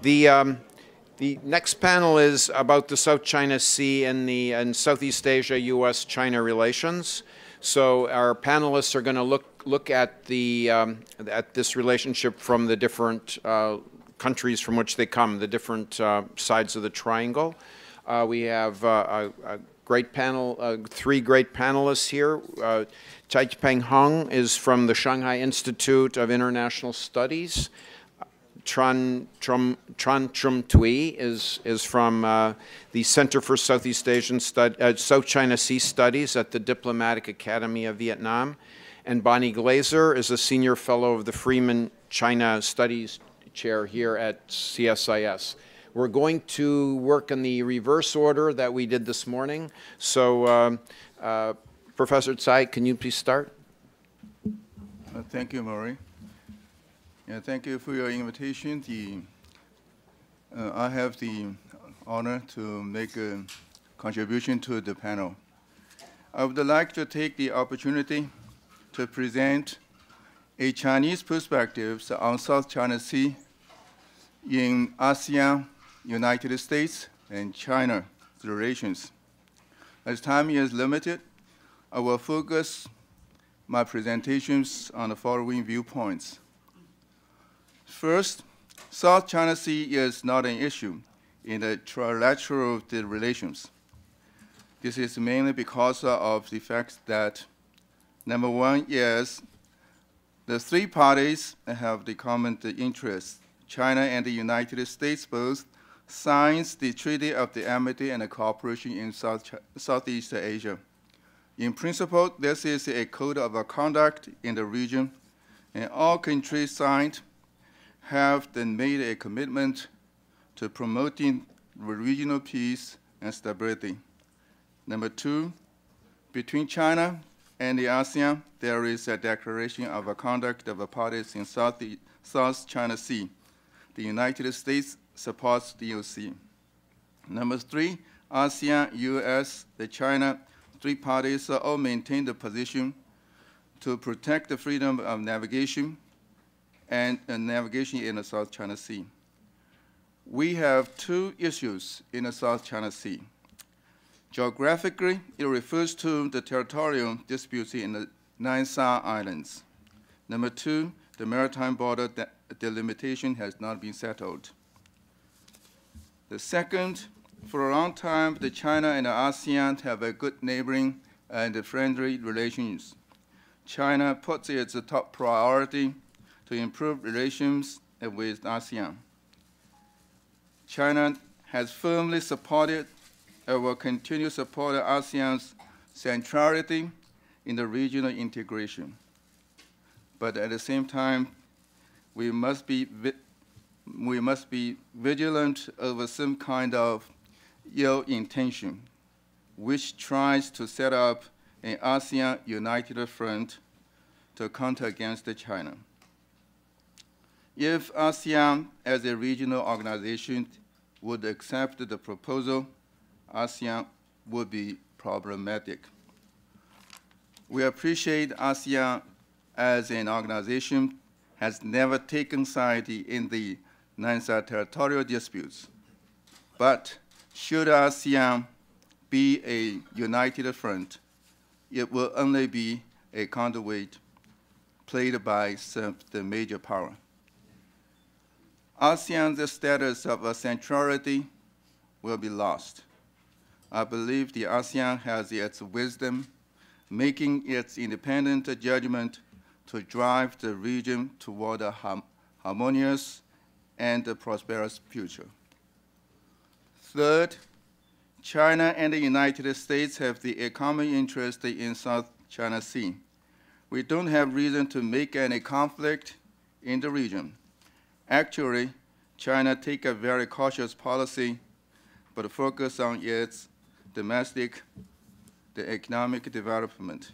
The next panel is about the South China Sea and Southeast Asia-U.S.-China relations. So our panelists are going to look at at this relationship from the different countries from which they come, the different sides of the triangle. We have a great panel, three great panelists here. Chai-Peng Hung is from the Shanghai Institute of International Studies. Tran Chum Thuy is from the Center for Southeast Asian South China Sea Studies at the Diplomatic Academy of Vietnam. And Bonnie Glaser is a senior fellow of the Freeman China Studies Chair here at CSIS. We're going to work in the reverse order that we did this morning. So, Professor Tsai, can you please start? Thank you, Murray. Yeah, thank you for your invitation. I have the honor to make a contribution to the panel. I would like to take the opportunity to present a Chinese perspective on South China Sea in ASEAN, United States, and China relations. As time is limited, I will focus my presentations on the following viewpoints. First, South China Sea is not an issue in the trilateral relations. This is mainly because of the fact that, number one is the three parties have the common interest. China and the United States both signed the Treaty of the Amity and Cooperation in Southeast Asia. In principle, this is a code of conduct in the region, and all countries signed have then made a commitment to promoting regional peace and stability. Number two, between China and the ASEAN, there is a declaration of a conduct of the parties in South China Sea. The United States supports DOC. Number three, ASEAN, US, the China, three parties all maintain the position to protect the freedom of navigation and navigation in the South China Sea. We have two issues in the South China Sea. Geographically, it refers to the territorial disputes in the Nine Sa Islands. Number two, the maritime border delimitation has not been settled. The second, for a long time, the China and the ASEAN have a good neighboring and friendly relations. China puts its top priority to improve relations with ASEAN. China has firmly supported and will continue to support ASEAN's centrality in the regional integration. But at the same time, we must be vigilant over some kind of ill intention, which tries to set up an ASEAN united front to counter against China. If ASEAN as a regional organization would accept the proposal, ASEAN would be problematic. We appreciate ASEAN as an organization has never taken side in the Nine Sa territorial disputes. But should ASEAN be a united front, it will only be a counterweight played by the major power. ASEAN's status of centrality will be lost. I believe the ASEAN has its wisdom, making its independent judgment to drive the region toward a harmonious and a prosperous future. Third, China and the United States have the common interest in South China Sea. We don't have reason to make any conflict in the region. Actually, China takes a very cautious policy, but focus on its domestic, the economic development.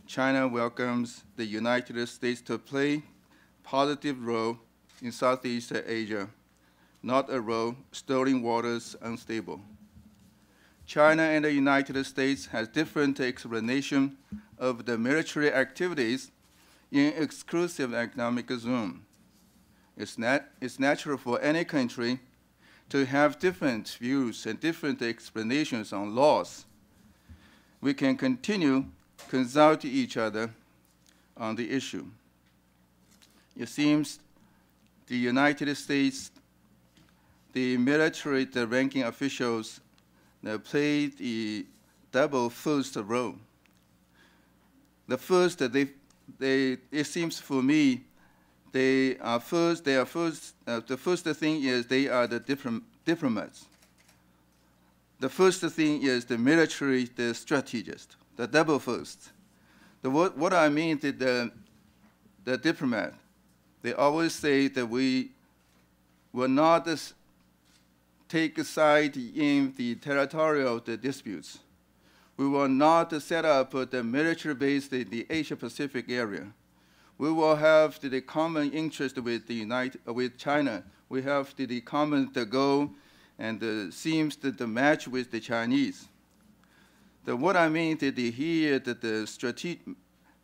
China welcomes the United States to play a positive role in Southeast Asia, not a role stirring waters unstable. China and the United States has different explanation of the military activities in exclusive economic zone. It's natural for any country to have different views and different explanations on laws. We can continue consult each other on the issue. It seems the United States, the military, the ranking officials played the double first role. The first, it seems for me, the first thing is they are the diplomats. The first thing is the military, the strategist, the double first. What I mean is the diplomat, they always say that we will not take a side in the territorial disputes. We will not set up the military base in the Asia-Pacific area. We will have the common interest with China. We have the common goal, and seems that the match with the Chinese. What I mean here that the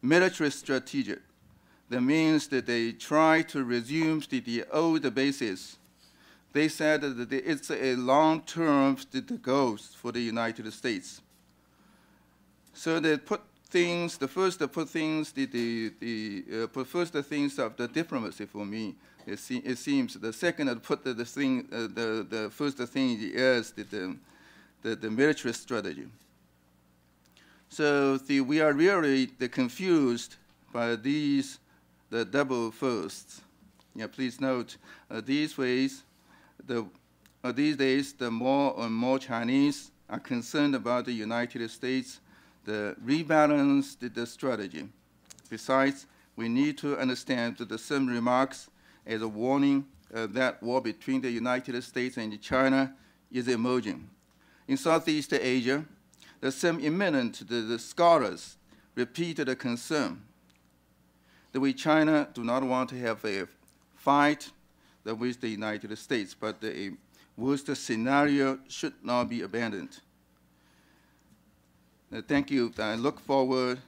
military strategic, that means that they try to resume the old bases. They said that it's a long-term goals for the United States. So they put things, first the things of the diplomacy for me. It seems the second put the first thing is the military strategy. So we are really confused by the double firsts. Yeah, please note these days the more and more Chinese are concerned about the United States, the rebalance the strategy. Besides, we need to understand that some remarks as a warning that war between the United States and China is emerging. In Southeast Asia, some eminent scholars repeated a concern that we China do not want to have a fight with the United States, but the worst scenario should not be abandoned. Thank you. I look forward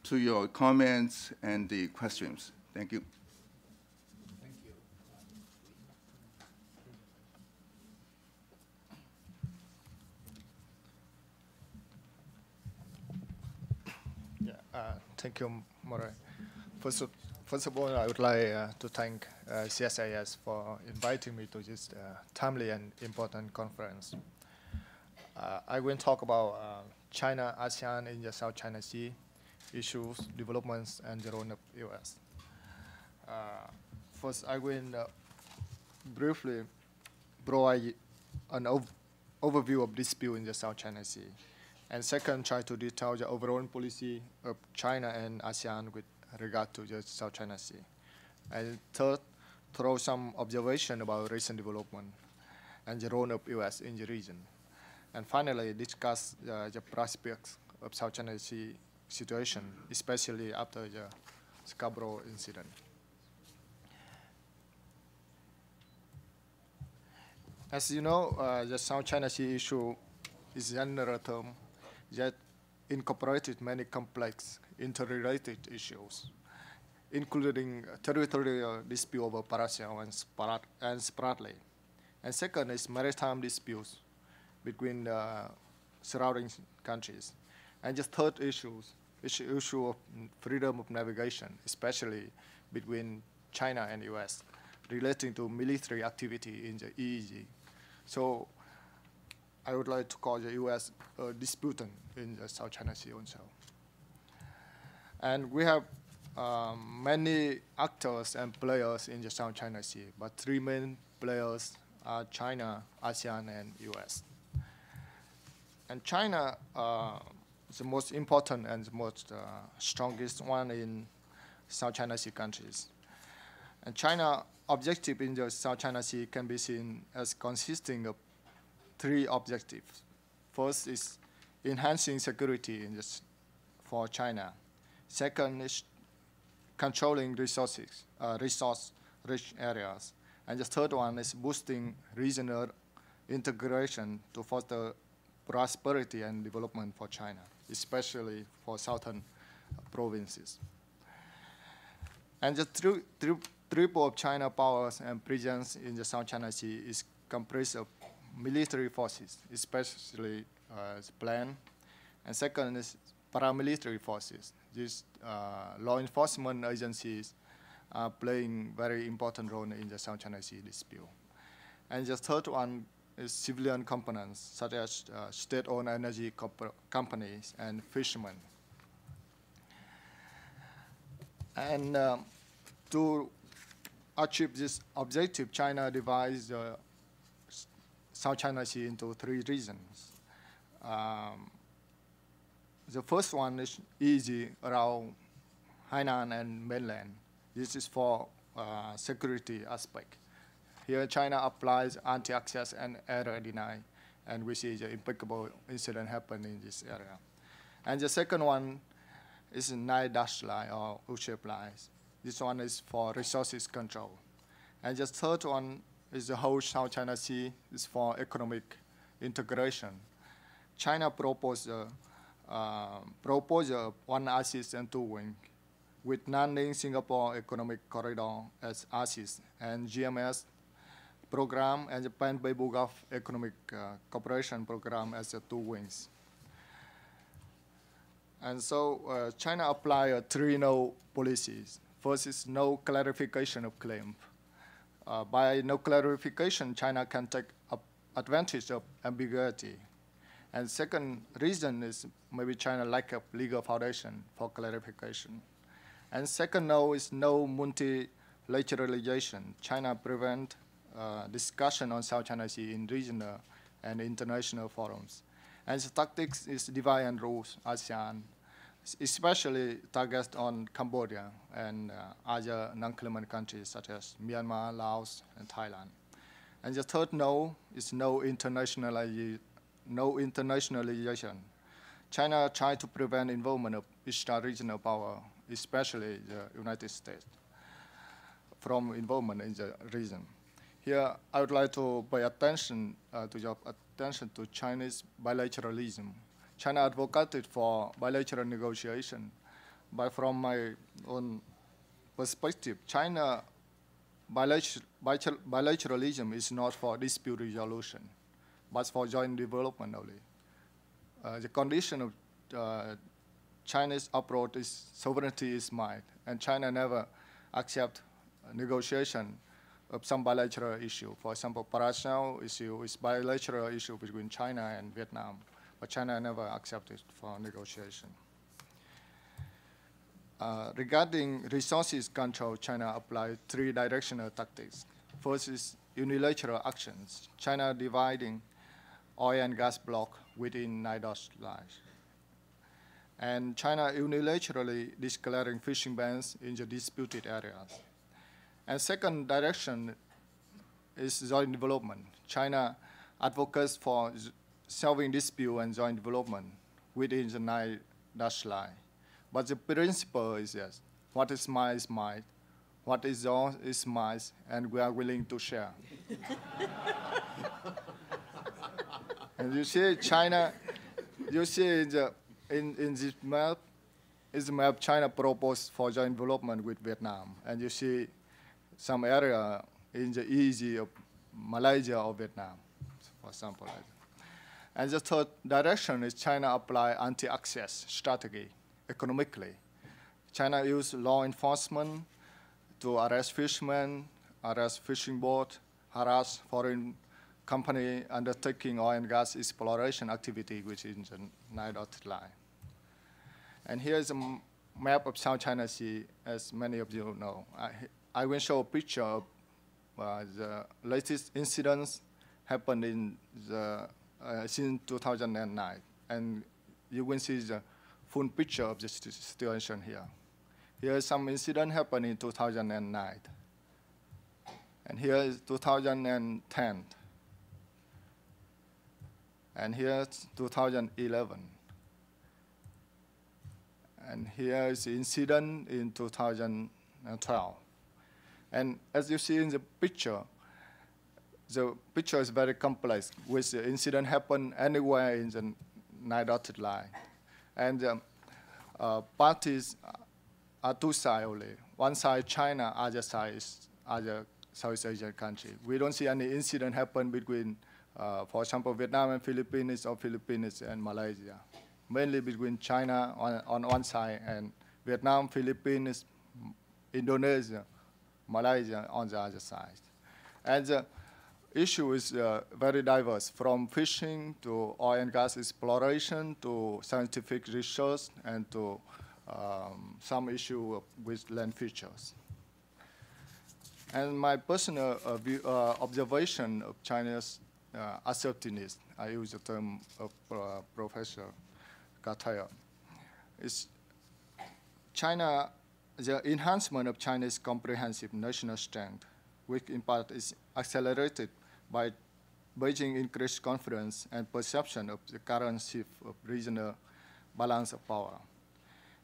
to your comments and the questions. Thank you. Thank you. Thank you, Murray. First of all, I would like to thank CSIS for inviting me to this timely and important conference. I will talk about China, ASEAN in the South China Sea, issues, developments, and the role of U.S. First, I will briefly provide an overview of dispute in the South China Sea. And second, try to detail the overall policy of China and ASEAN with regard to the South China Sea. And third, throw some observation about recent development and the role of U.S. in the region. And finally, discuss the prospects of South China Sea situation, especially after the Scarborough incident. As you know, the South China Sea issue is a general term that incorporated many complex interrelated issues, including territorial dispute over Paracel and Spratly. And second is maritime disputes between the surrounding countries. And the third issue of freedom of navigation, especially between China and US, relating to military activity in the EEZ. So I would like to call the US a disputant in the South China Sea also. And we have many actors and players in the South China Sea, but three main players are China, ASEAN, and US. And China is the most important and the most strongest one in South China Sea countries. And China's objective in the South China Sea can be seen as consisting of three objectives. First is enhancing security for China. Second is controlling resource-rich areas. And the third one is boosting regional integration to foster prosperity and development for China, especially for southern provinces. And the triple of China powers and presence in the South China Sea is comprised of military forces, especially planned. And second is paramilitary forces. These law enforcement agencies are playing very important role in the South China Sea dispute. And the third one is civilian components, such as state-owned energy companies and fishermen. And to achieve this objective, China divides the South China Sea into 3 regions. The first one is easy around Hainan and mainland. This is for security aspect. Here, China applies anti-access and area deny, and we see the impeccable incident happen in this area. And the second one is a 9-dash line or U-shaped lines. This one is for resources control. And the third one is the whole South China Sea is for economic integration. China proposed proposal 1 axis and 2 wings, with Nanning Singapore Economic Corridor as axis and GMS program and Japan Beibu Gulf Economic Cooperation Program as the 2 wings. And so China applied 3 no policies. First is no clarification of claim. By no clarification, China can take advantage of ambiguity. And second reason is maybe China lack of legal foundation for clarification. And second no is no multilateralization. China prevent discussion on South China Sea in regional and international forums. And the tactics is divide and rule ASEAN, especially targeted on Cambodia and other non-claimant countries such as Myanmar, Laos, and Thailand. And the third no is no internationalization. China tried to prevent involvement of Eastern regional power, especially the United States, from involvement in the region. Here, I would like to pay attention to Chinese bilateralism. China advocated for bilateral negotiation, but from my own perspective, China bilateralism is not for dispute resolution, but for joint development only. The condition of China's approach is sovereignty is might, and China never accept negotiation of some bilateral issue. For example, Paracel issue is bilateral issue between China and Vietnam, but China never accepted for negotiation. Regarding resources control, China applied 3 directional tactics. First is unilateral actions. China dividing oil and gas block within 9-dash lines. And China unilaterally declaring fishing bans in the disputed areas. And second direction is joint development. China advocates for solving dispute and joint development within the 9-dash line. But the principle is yes, what is mine is mine, what is yours is mine, and we are willing to share. And you see China, you see in this map, is the map China proposed for joint development with Vietnam. And you see some area in the EEZ of Malaysia or Vietnam, for example. And the third direction is China apply anti-access strategy economically. China use law enforcement to arrest fishermen, arrest fishing boat, harass foreign company undertaking oil and gas exploration activity, which is in the 9-dotted line. And here's a map of South China Sea, as many of you know. I will show a picture of the latest incidents happened in the since 2009, and you will see the full picture of the situation here. Here is some incident happened in 2009, and here is 2010, and here is 2011, and here is the incident in 2012. And as you see in the picture is very complex, with the incident happen anywhere in the 9-dotted line. And parties are 2 sides only. one side China, other side is other Southeast Asian country. We don't see any incident happen between, for example, Vietnam and Philippines or Philippines and Malaysia. Mainly between China on one side and Vietnam, Philippines, Indonesia, Malaysia on the other side. And the issue is very diverse, from fishing to oil and gas exploration to scientific research and to some issue with land features. And my personal observation of China's assertiveness, I use the term of Professor Kataya, is China, the enhancement of China's comprehensive national strength, which in part is accelerated by Beijing's increased confidence and perception of the current shift of regional balance of power.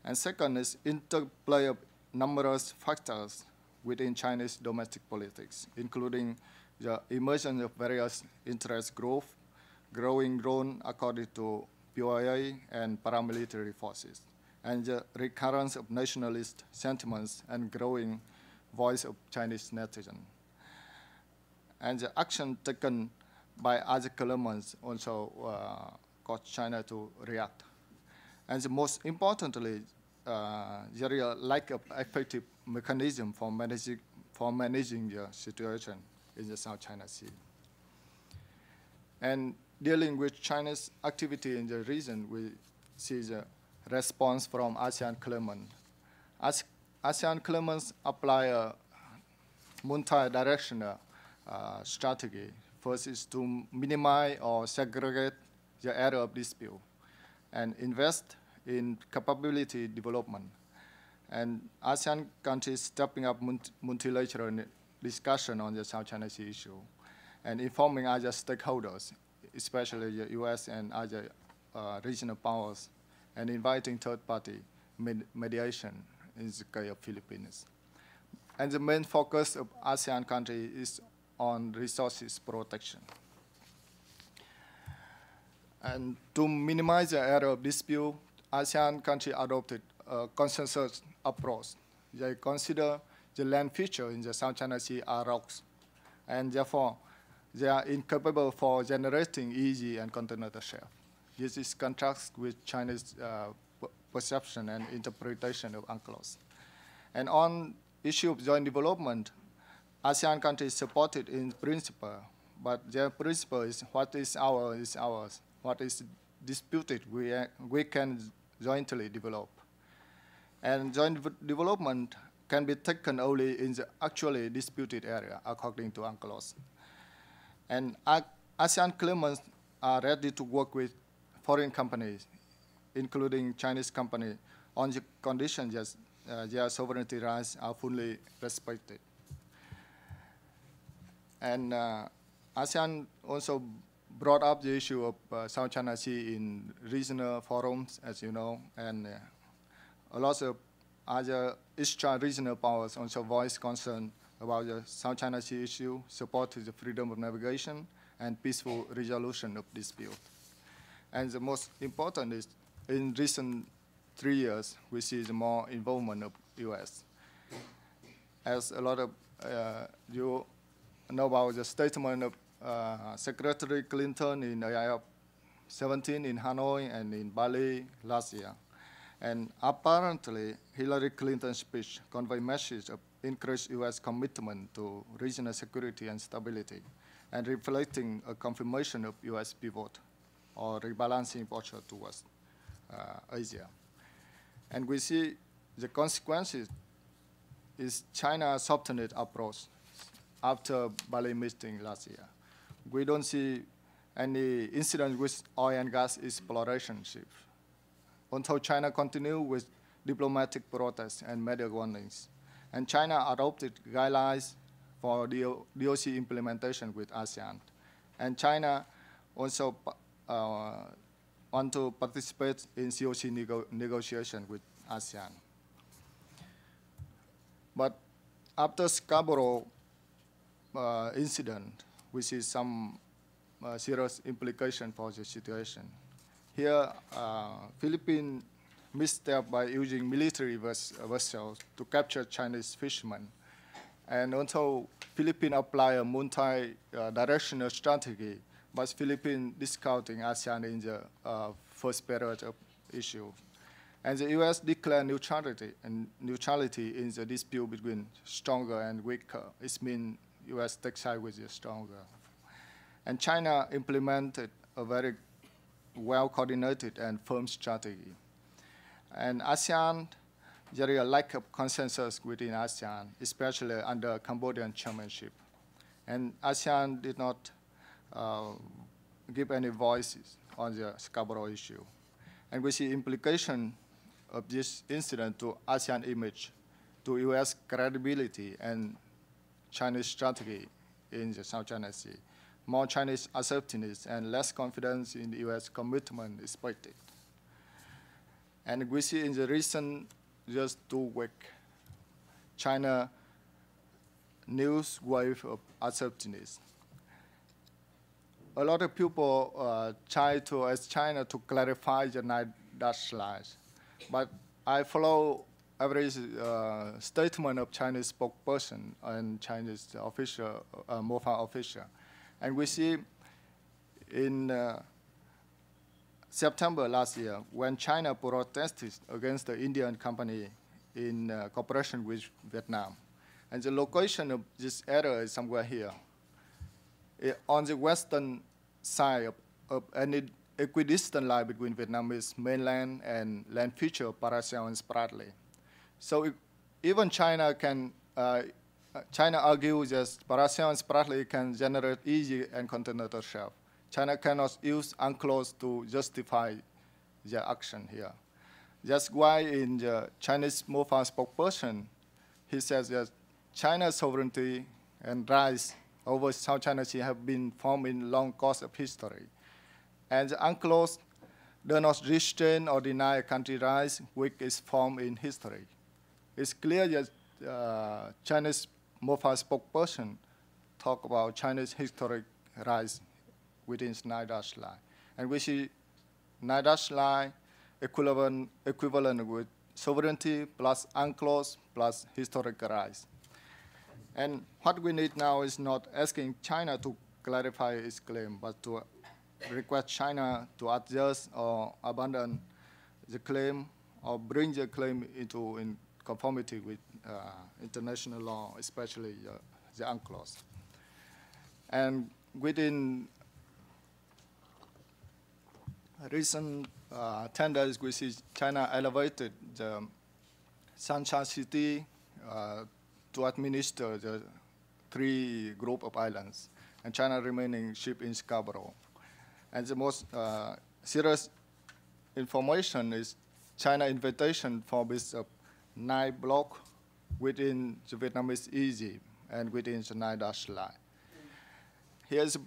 And second is interplay of numerous factors within Chinese domestic politics, including the emergence of various interest growth, growing drone according to POIA and paramilitary forces, and the recurrence of nationalist sentiments and growing voice of Chinese netizens. And the action taken by other governments also caused China to react. And the most importantly, there is a lack of effective mechanism for managing the situation in the South China Sea. And dealing with China's activity in the region, we see the response from ASEAN claimants. ASEAN claimants apply a multi-directional strategy. First is to minimize or segregate the area of dispute and invest in capability development. And ASEAN countries stepping up multilateral discussion on the South China Sea issue and informing other stakeholders, especially the US and other regional powers, and inviting third-party mediation in the case of Philippines. And the main focus of ASEAN countries is on resources protection. And to minimize the area of dispute, ASEAN countries adopted a consensus approach. They consider the land feature in the South China Sea are rocks, and therefore they are incapable for generating easy and continental shelf. This is contrast with China's perception and interpretation of UNCLOS. And on issue of joint development, ASEAN countries supported in principle, but their principle is what is ours. What is disputed, we can jointly develop. And joint development can be taken only in the actually disputed area, according to UNCLOS. And ASEAN claimants are ready to work with foreign companies, including Chinese companies, on the condition that their sovereignty rights are fully respected. And ASEAN also brought up the issue of South China Sea in regional forums, as you know, and a lot of other Eastern regional powers also voiced concern about the South China Sea issue, support to the freedom of navigation, and peaceful resolution of dispute. And the most important is, in recent 3 years, we see the more involvement of US. As a lot of you know about the statement of Secretary Clinton in AIF 17 in Hanoi and in Bali last year. And apparently, Hillary Clinton's speech conveyed a message of increased US commitment to regional security and stability, and reflecting a confirmation of US pivot or rebalancing posture towards Asia. And we see the consequences is China's softened approach after Bali meeting last year. We don't see any incident with oil and gas exploration shift. Until China continued with diplomatic protests and media warnings. And China adopted guidelines for DOC implementation with ASEAN. And China also want to participate in COC negotiation with ASEAN. But after Scarborough incident, we see some serious implication for the situation. Here, Philippines misstep by using military vessels to capture Chinese fishermen. And also, Philippines apply a multi-directional strategy, but Philippines discounting ASEAN in the first period of issue. And the US declared neutrality in the dispute between stronger and weaker. It means US takes side with the stronger. And China implemented a very well-coordinated and firm strategy. And ASEAN, there is a lack of consensus within ASEAN, especially under Cambodian chairmanship. And ASEAN did not give any voices on the Scarborough issue. And we see implication of this incident to ASEAN image, to US credibility and Chinese strategy in the South China Sea. More Chinese assertiveness and less confidence in the US commitment is expected. And we see in the recent just 2 weeks, China news wave of assertiveness. A lot of people try to ask China to clarify the 9-dash lines, but I follow every statement of Chinese spokesperson and Chinese official, MOFA official. And we see in September last year, when China protested against the Indian company in cooperation with Vietnam. And the location of this area is somewhere here. On the western side of an equidistant line between Vietnamese mainland and land feature of Paracel and Spratly. So even China can, China argues that Paracel and Spratly can generate easy and continental shelf. China cannot use UNCLOS to justify their action here. That's why in the Chinese MOFA spokesperson, he says that China's sovereignty and rights over South China Sea have been formed in long course of history. And the UNCLOS do not restrain or deny a country's rights which is formed in history. It's clear that Chinese MOFA spokesperson talk about China's historic rights within 9-dash line. And we see 9-dash line equivalent with sovereignty plus UNCLOS plus historic rights. And what we need now is not asking China to clarify its claim, but to request China to adjust or abandon the claim or bring the claim into in conformity with international law, especially the UNCLOS. And within recent tenders, we see China elevated the Sansha City to administer the 3 group of islands, and China remaining ship in Scarborough. And the most serious information is China invitation for this 9 block within the Vietnamese EEZ and within the 9-dash line. Here's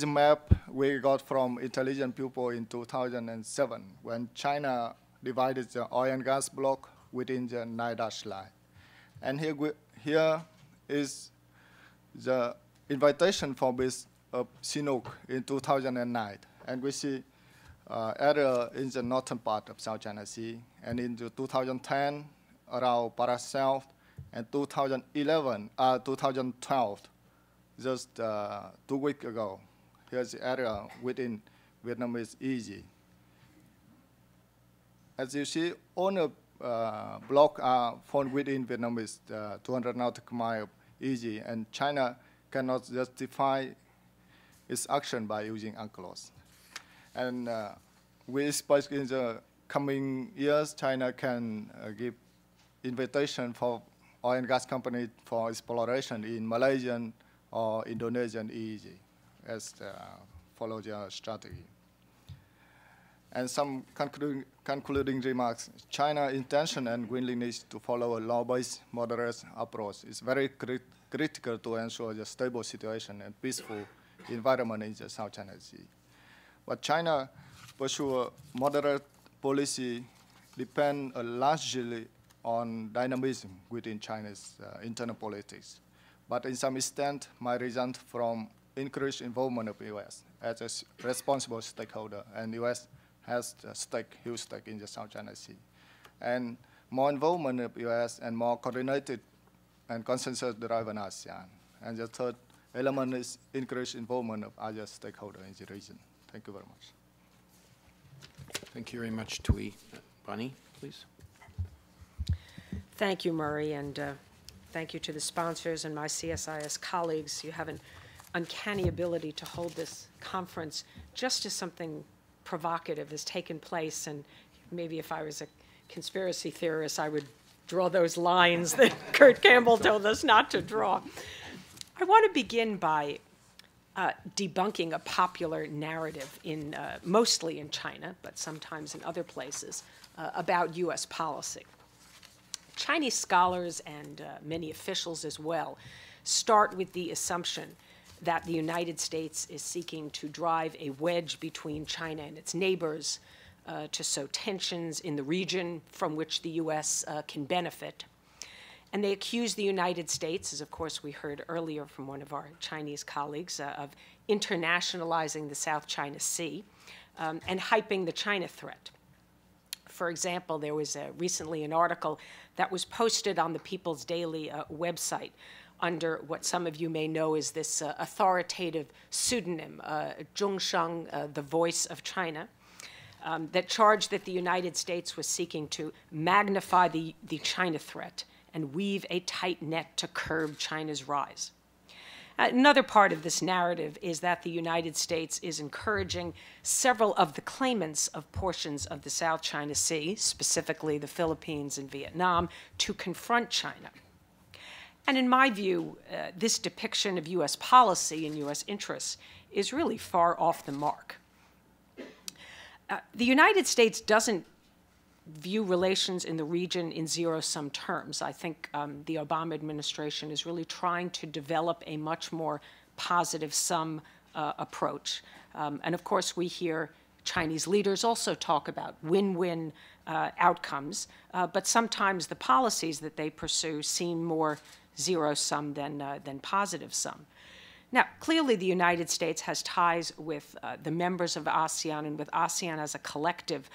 a map we got from intelligent people in 2007 when China divided the oil and gas block within the 9-dash line. And here is the invitation for this of Sihanouk in 2009. And we see area in the northern part of South China Sea. And in 2010, around Paracel, and 2012, just 2 weeks ago, here's the area within Vietnamese EEZ. As you see, all the blocks are found within Vietnamese 200 nautical mile EEZ, and China cannot justify its action by using UNCLOS. And we expect in the coming years, China can give invitation for oil and gas companies for exploration in Malaysian or Indonesian EEZ as follow their strategy. And some concluding remarks. China's intention and willingness to follow a law-based moderate approach is very critical to ensure the stable situation and peaceful environment in the South China Sea. But China pursue a moderate policy depend largely on dynamism within China's internal politics. But in some extent, might result from increased involvement of the US as a responsible stakeholder, and US has a huge stake in the South China Sea. And more involvement of U.S. and more coordinated and consensus-driven ASEAN. And the third element is increased involvement of other stakeholders in the region. Thank you very much. Thank you very much, Thuy. Bonnie, please. Thank you, Murray, and thank you to the sponsors and my CSIS colleagues. You have an uncanny ability to hold this conference just as something provocative has taken place, and maybe if I was a conspiracy theorist, I would draw those lines that Kurt Campbell told us not to draw. I want to begin by debunking a popular narrative mostly in China, but sometimes in other places, about U.S. policy. Chinese scholars and many officials as well start with the assumption that the United States is seeking to drive a wedge between China and its neighbors, to sow tensions in the region from which the U.S. Can benefit. And they accuse the United States, as of course we heard earlier from one of our Chinese colleagues, of internationalizing the South China Sea and hyping the China threat. For example, there was recently an article that was posted on the People's Daily website under what some of you may know as this authoritative pseudonym, Zhongsheng, the Voice of China, that charged that the United States was seeking to magnify the China threat and weave a tight net to curb China's rise. Another part of this narrative is that the United States is encouraging several of the claimants of portions of the South China Sea, specifically the Philippines and Vietnam, to confront China. And in my view, this depiction of U.S. policy and U.S. interests is really far off the mark. The United States doesn't view relations in the region in zero-sum terms. I think the Obama administration is really trying to develop a much more positive sum approach. And of course, we hear Chinese leaders also talk about win-win outcomes, but sometimes the policies that they pursue seem more zero-sum than positive-sum. Now, clearly the United States has ties with the members of ASEAN and with ASEAN as a collective.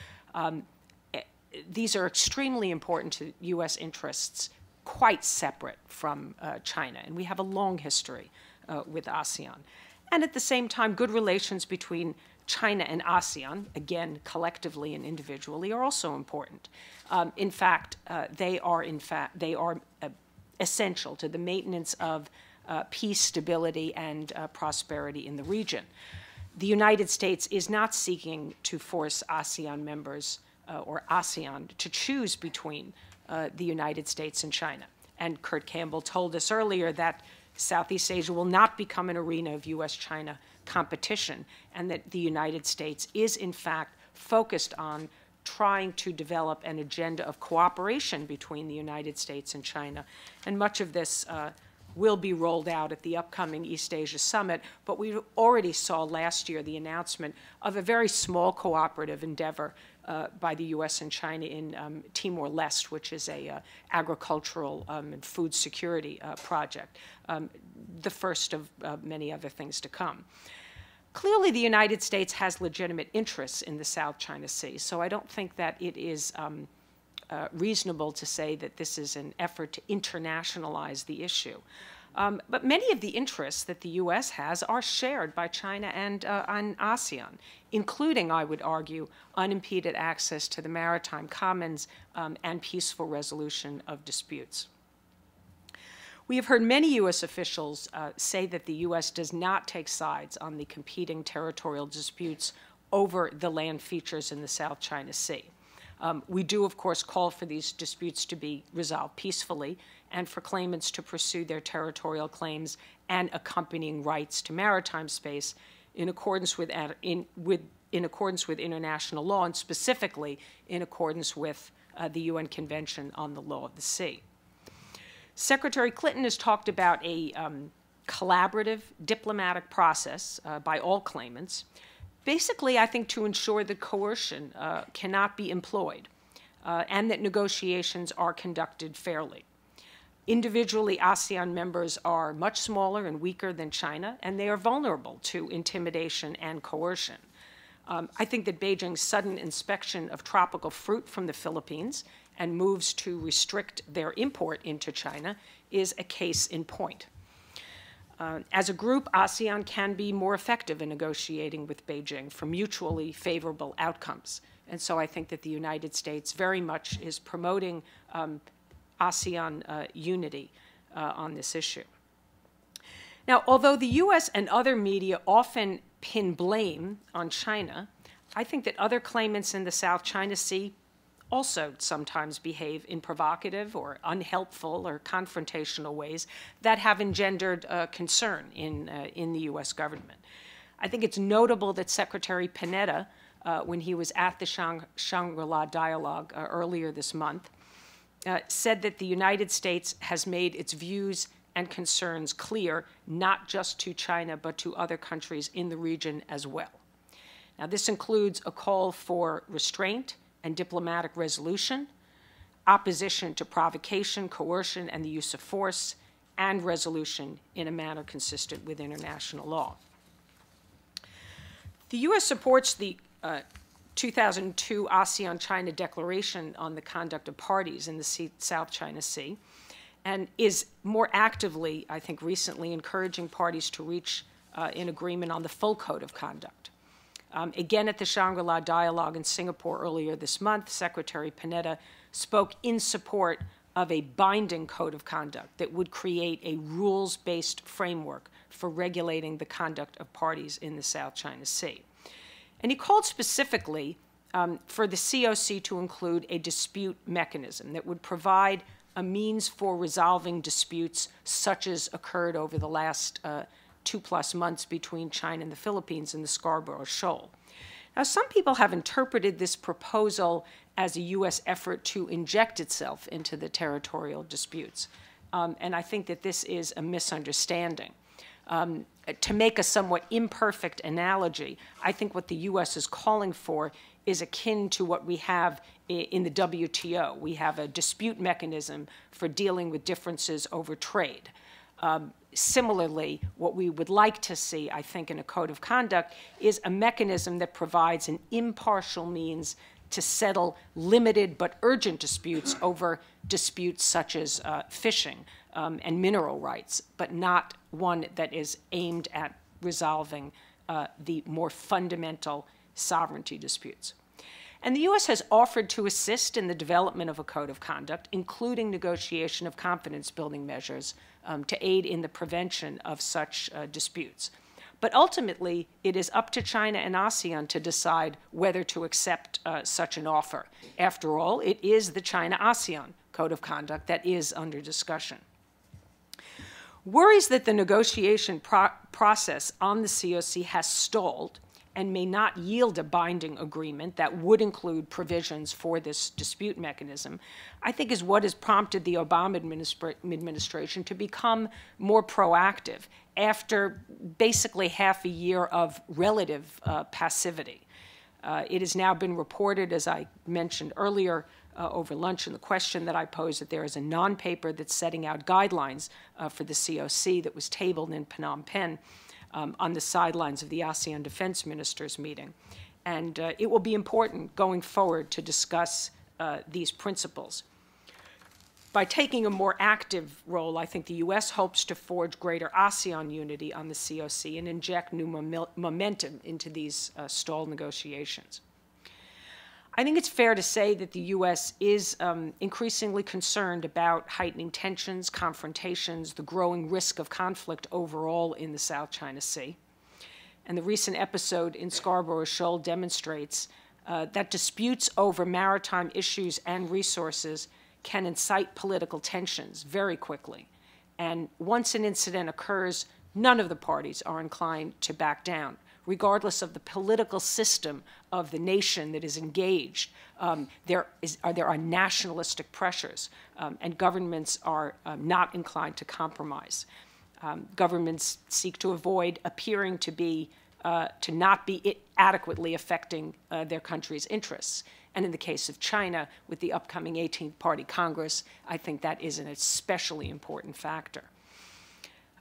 These are extremely important to U.S. interests, quite separate from China, and we have a long history with ASEAN. And at the same time, good relations between China and ASEAN, again, collectively and individually, are also important. In fact, they are essential to the maintenance of peace, stability, and prosperity in the region. The United States is not seeking to force ASEAN members or ASEAN to choose between the United States and China. And Kurt Campbell told us earlier that Southeast Asia will not become an arena of U.S.-China competition, and that the United States is, in fact, focused on trying to develop an agenda of cooperation between the United States and China. And much of this will be rolled out at the upcoming East Asia Summit, but we already saw last year the announcement of a very small cooperative endeavor by the U.S. and China in Timor-Leste, which is a agricultural and food security project, the first of many other things to come. Clearly, the United States has legitimate interests in the South China Sea, so I don't think that it is reasonable to say that this is an effort to internationalize the issue. But many of the interests that the U.S. has are shared by China and ASEAN, including, I would argue, unimpeded access to the maritime commons and peaceful resolution of disputes. We have heard many U.S. officials say that the U.S. does not take sides on the competing territorial disputes over the land features in the South China Sea. We do, of course, call for these disputes to be resolved peacefully and for claimants to pursue their territorial claims and accompanying rights to maritime space in accordance with international law, and specifically in accordance with the UN Convention on the Law of the Sea. Secretary Clinton has talked about a collaborative diplomatic process by all claimants, basically, I think, to ensure that coercion cannot be employed and that negotiations are conducted fairly. Individually, ASEAN members are much smaller and weaker than China, and they are vulnerable to intimidation and coercion. I think that Beijing's sudden inspection of tropical fruit from the Philippines and moves to restrict their import into China is a case in point. As a group, ASEAN can be more effective in negotiating with Beijing for mutually favorable outcomes. And so I think that the United States very much is promoting ASEAN unity on this issue. Now, although the U.S. and other media often pin blame on China, I think that other claimants in the South China Sea also sometimes behave in provocative or unhelpful or confrontational ways that have engendered concern in the U.S. government. I think it's notable that Secretary Panetta, when he was at the Shangri-La Dialogue earlier this month, said that the United States has made its views and concerns clear, not just to China, but to other countries in the region as well. Now, this includes a call for restraint and diplomatic resolution, opposition to provocation, coercion, and the use of force, and resolution in a manner consistent with international law. The U.S. supports the 2002 ASEAN-China Declaration on the Conduct of Parties in the South China Sea, and is more actively, I think, recently encouraging parties to reach an agreement on the full code of conduct. Again, at the Shangri-La Dialogue in Singapore earlier this month, Secretary Panetta spoke in support of a binding code of conduct that would create a rules-based framework for regulating the conduct of parties in the South China Sea. And he called specifically for the COC to include a dispute mechanism that would provide a means for resolving disputes such as occurred over the last 2+ months between China and the Philippines in the Scarborough Shoal. Now, some people have interpreted this proposal as a U.S. effort to inject itself into the territorial disputes, and I think that this is a misunderstanding. To make a somewhat imperfect analogy, I think what the U.S. is calling for is akin to what we have in the WTO. We have a dispute mechanism for dealing with differences over trade. Similarly, what we would like to see, I think, in a code of conduct is a mechanism that provides an impartial means to settle limited but urgent disputes over disputes such as fishing and mineral rights, but not one that is aimed at resolving the more fundamental sovereignty disputes. And the U.S. has offered to assist in the development of a code of conduct, including negotiation of confidence-building measures to aid in the prevention of such disputes. But ultimately, it is up to China and ASEAN to decide whether to accept such an offer. After all, it is the China-ASEAN Code of Conduct that is under discussion. Worries that the negotiation process on the COC has stalled and may not yield a binding agreement that would include provisions for this dispute mechanism, I think is what has prompted the Obama administration to become more proactive after basically half a year of relative passivity. It has now been reported, as I mentioned earlier over lunch in the question that I posed, that there is a non-paper that's setting out guidelines for the COC that was tabled in Phnom Penh on the sidelines of the ASEAN Defense Ministers meeting. And it will be important going forward to discuss these principles. By taking a more active role, I think the U.S. hopes to forge greater ASEAN unity on the COC and inject new momentum into these stalled negotiations. I think it's fair to say that the U.S. is increasingly concerned about heightening tensions, confrontations, the growing risk of conflict overall in the South China Sea. And the recent episode in Scarborough Shoal demonstrates that disputes over maritime issues and resources can incite political tensions very quickly. And once an incident occurs, none of the parties are inclined to back down, regardless of the political system of the nation that is engaged. There are nationalistic pressures, and governments are not inclined to compromise. Governments seek to avoid appearing to not be adequately affecting their country's interests. And in the case of China, with the upcoming 18th Party Congress, I think that is an especially important factor.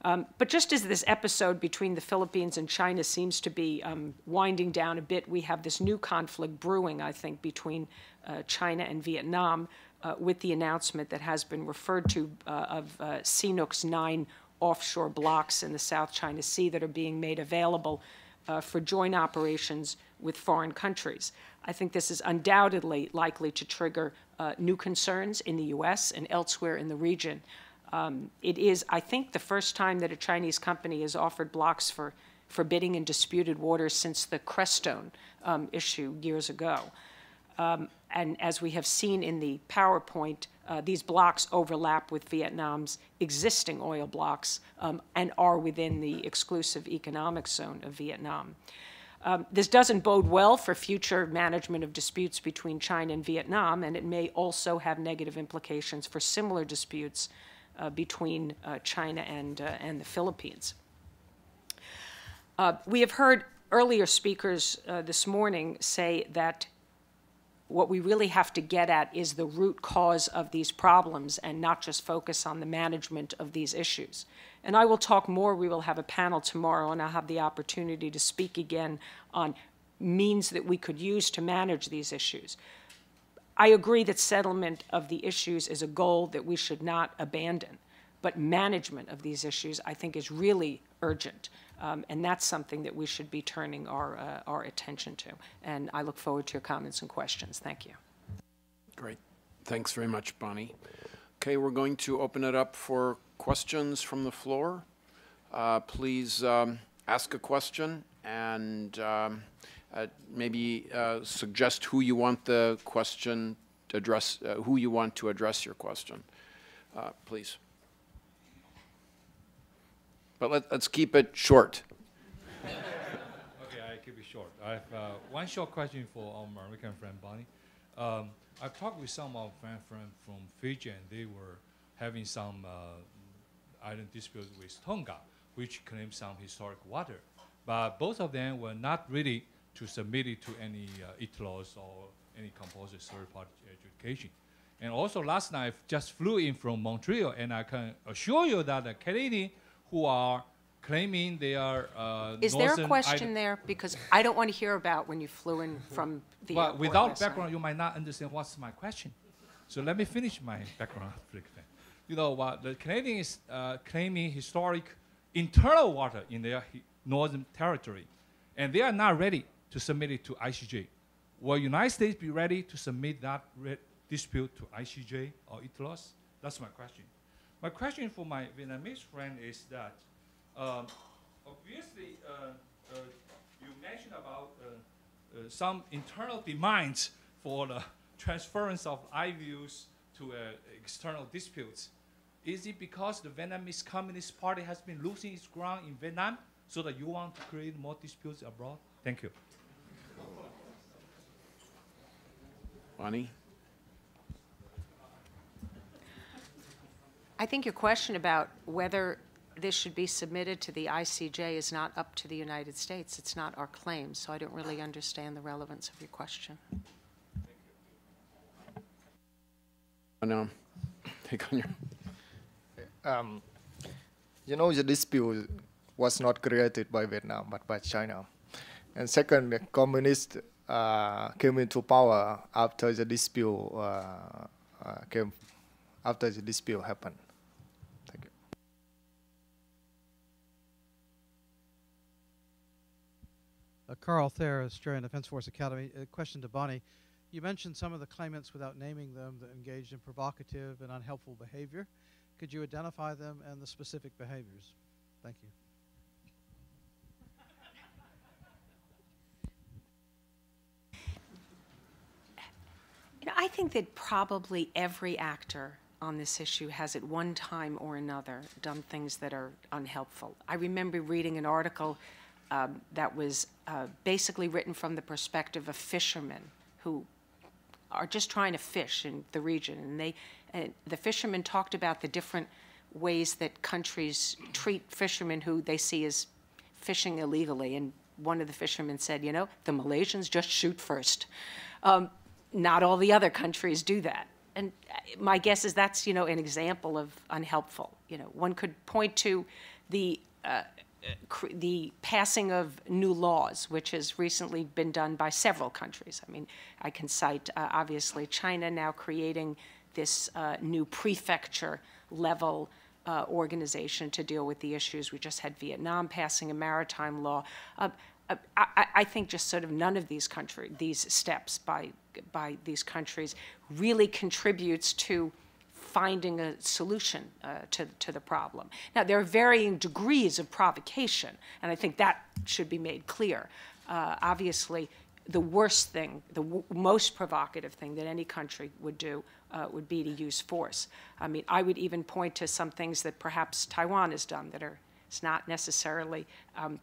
But just as this episode between the Philippines and China seems to be winding down a bit, we have this new conflict brewing, I think, between China and Vietnam with the announcement that has been referred to of CNOOC's 9 offshore blocks in the South China Sea that are being made available for joint operations with foreign countries. I think this is undoubtedly likely to trigger new concerns in the U.S. and elsewhere in the region. It is, I think, the first time that a Chinese company has offered blocks for bidding in disputed waters since the Crestone issue years ago. And as we have seen in the PowerPoint, these blocks overlap with Vietnam's existing oil blocks and are within the exclusive economic zone of Vietnam. This doesn't bode well for future management of disputes between China and Vietnam, and it may also have negative implications for similar disputes between China and the Philippines. We have heard earlier speakers this morning say that what we really have to get at is the root cause of these problems and not just focus on the management of these issues. And I will talk more. We will have a panel tomorrow, and I'll have the opportunity to speak again on means that we could use to manage these issues. I agree that settlement of the issues is a goal that we should not abandon, but management of these issues, I think, is really urgent. And that's something that we should be turning our attention to. And I look forward to your comments and questions. Thank you. Great. Thanks very much, Bonnie. Okay, we're going to open it up for questions from the floor. Please ask a question and maybe suggest who you want the question to address, who you want to address your question. Please. But let's keep it short. Okay, I keep it short. I have one short question for our American friend Bonnie. I've talked with some of my friends from Fiji, and they were having some island disputes with Tonga, which claims some historic water. But both of them were not ready to submit it to any ITLOS or any composite third-party adjudication. And also last night, I just flew in from Montreal, and I can assure you that the Canadian who are claiming they are Is there a question there? Because I don't want to hear about when you flew in from the But airport without last night. background, you might not understand what's my question. So let me finish my background. You know what, the Canadians claiming historic internal water in their northern territory, and they are not ready to submit it to ICJ. Will United States be ready to submit that dispute to ICJ or ITLOS? That's my question. My question for my Vietnamese friend is that, obviously, you mentioned about some internal demands for the transference of IVUs to external disputes. Is it because the Vietnamese Communist Party has been losing its ground in Vietnam so that you want to create more disputes abroad? Thank you. Bonnie? I think your question about whether this should be submitted to the ICJ is not up to the United States. It's not our claim, so I don't really understand the relevance of your question. No. Take on your... You know, the dispute was not created by Vietnam, but by China. And second, the communists came into power after the dispute happened. Thank you. Carl Thayer, Australian Defence Force Academy. A question to Bonnie. You mentioned some of the claimants without naming them that engaged in provocative and unhelpful behavior. Could you identify them and the specific behaviors? Thank you. You know, I think that probably every actor on this issue has at one time or another done things that are unhelpful. I remember reading an article that was basically written from the perspective of fishermen who are just trying to fish in the region. And the fishermen talked about the different ways that countries treat fishermen who they see as fishing illegally. And one of the fishermen said, you know, the Malaysians just shoot first. Not all the other countries do that. And my guess is that's, you know, an example of unhelpful. You know, one could point to the passing of new laws, which has recently been done by several countries. I mean, I can cite, obviously, China now creating this new prefecture-level organization to deal with the issues. We just had Vietnam passing a maritime law. I think just sort of none of these steps by these countries really contributes to finding a solution to the problem. Now, there are varying degrees of provocation, and I think that should be made clear. Obviously, the worst thing, the most provocative thing that any country would do would be to use force. I mean, I would even point to some things that perhaps Taiwan has done that are it's not necessarily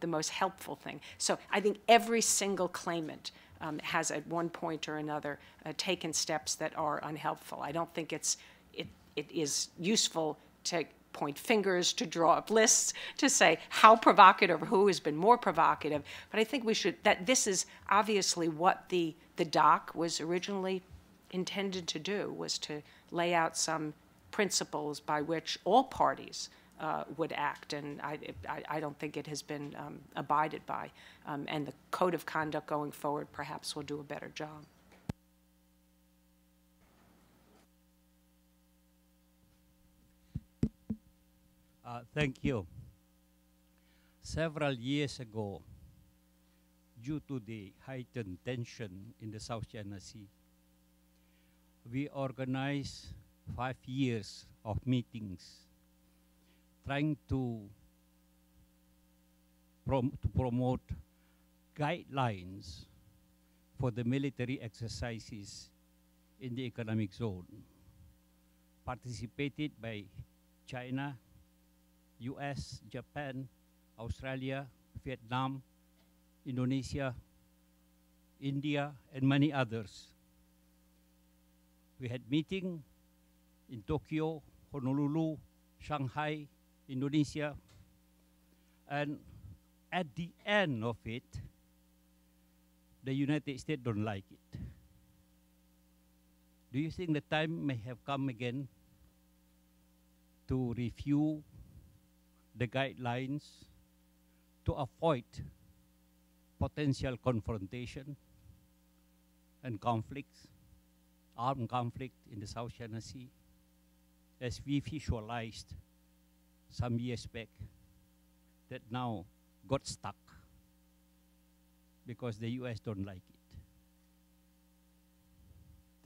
the most helpful thing. So I think every single claimant has at one point or another taken steps that are unhelpful. I don't think it is useful to point fingers, to draw up lists, to say how provocative or who has been more provocative. But I think this is obviously what the doc was originally intended to do, was to lay out some principles by which all parties would act, and I don't think it has been abided by. And the code of conduct going forward perhaps will do a better job. Thank you. Several years ago, due to the heightened tension in the South China Sea, we organized 5 years of meetings trying to promote guidelines for the military exercises in the economic zone, participated by China, US, Japan, Australia, Vietnam, Indonesia, India, and many others. We had meeting in Tokyo, Honolulu, Shanghai, Indonesia, and at the end of it, the United States don't like it. Do you think the time may have come again to review the guidelines to avoid potential confrontation and conflicts, armed conflict in the South China Sea, as we visualized some years back, that now got stuck because the US don't like it?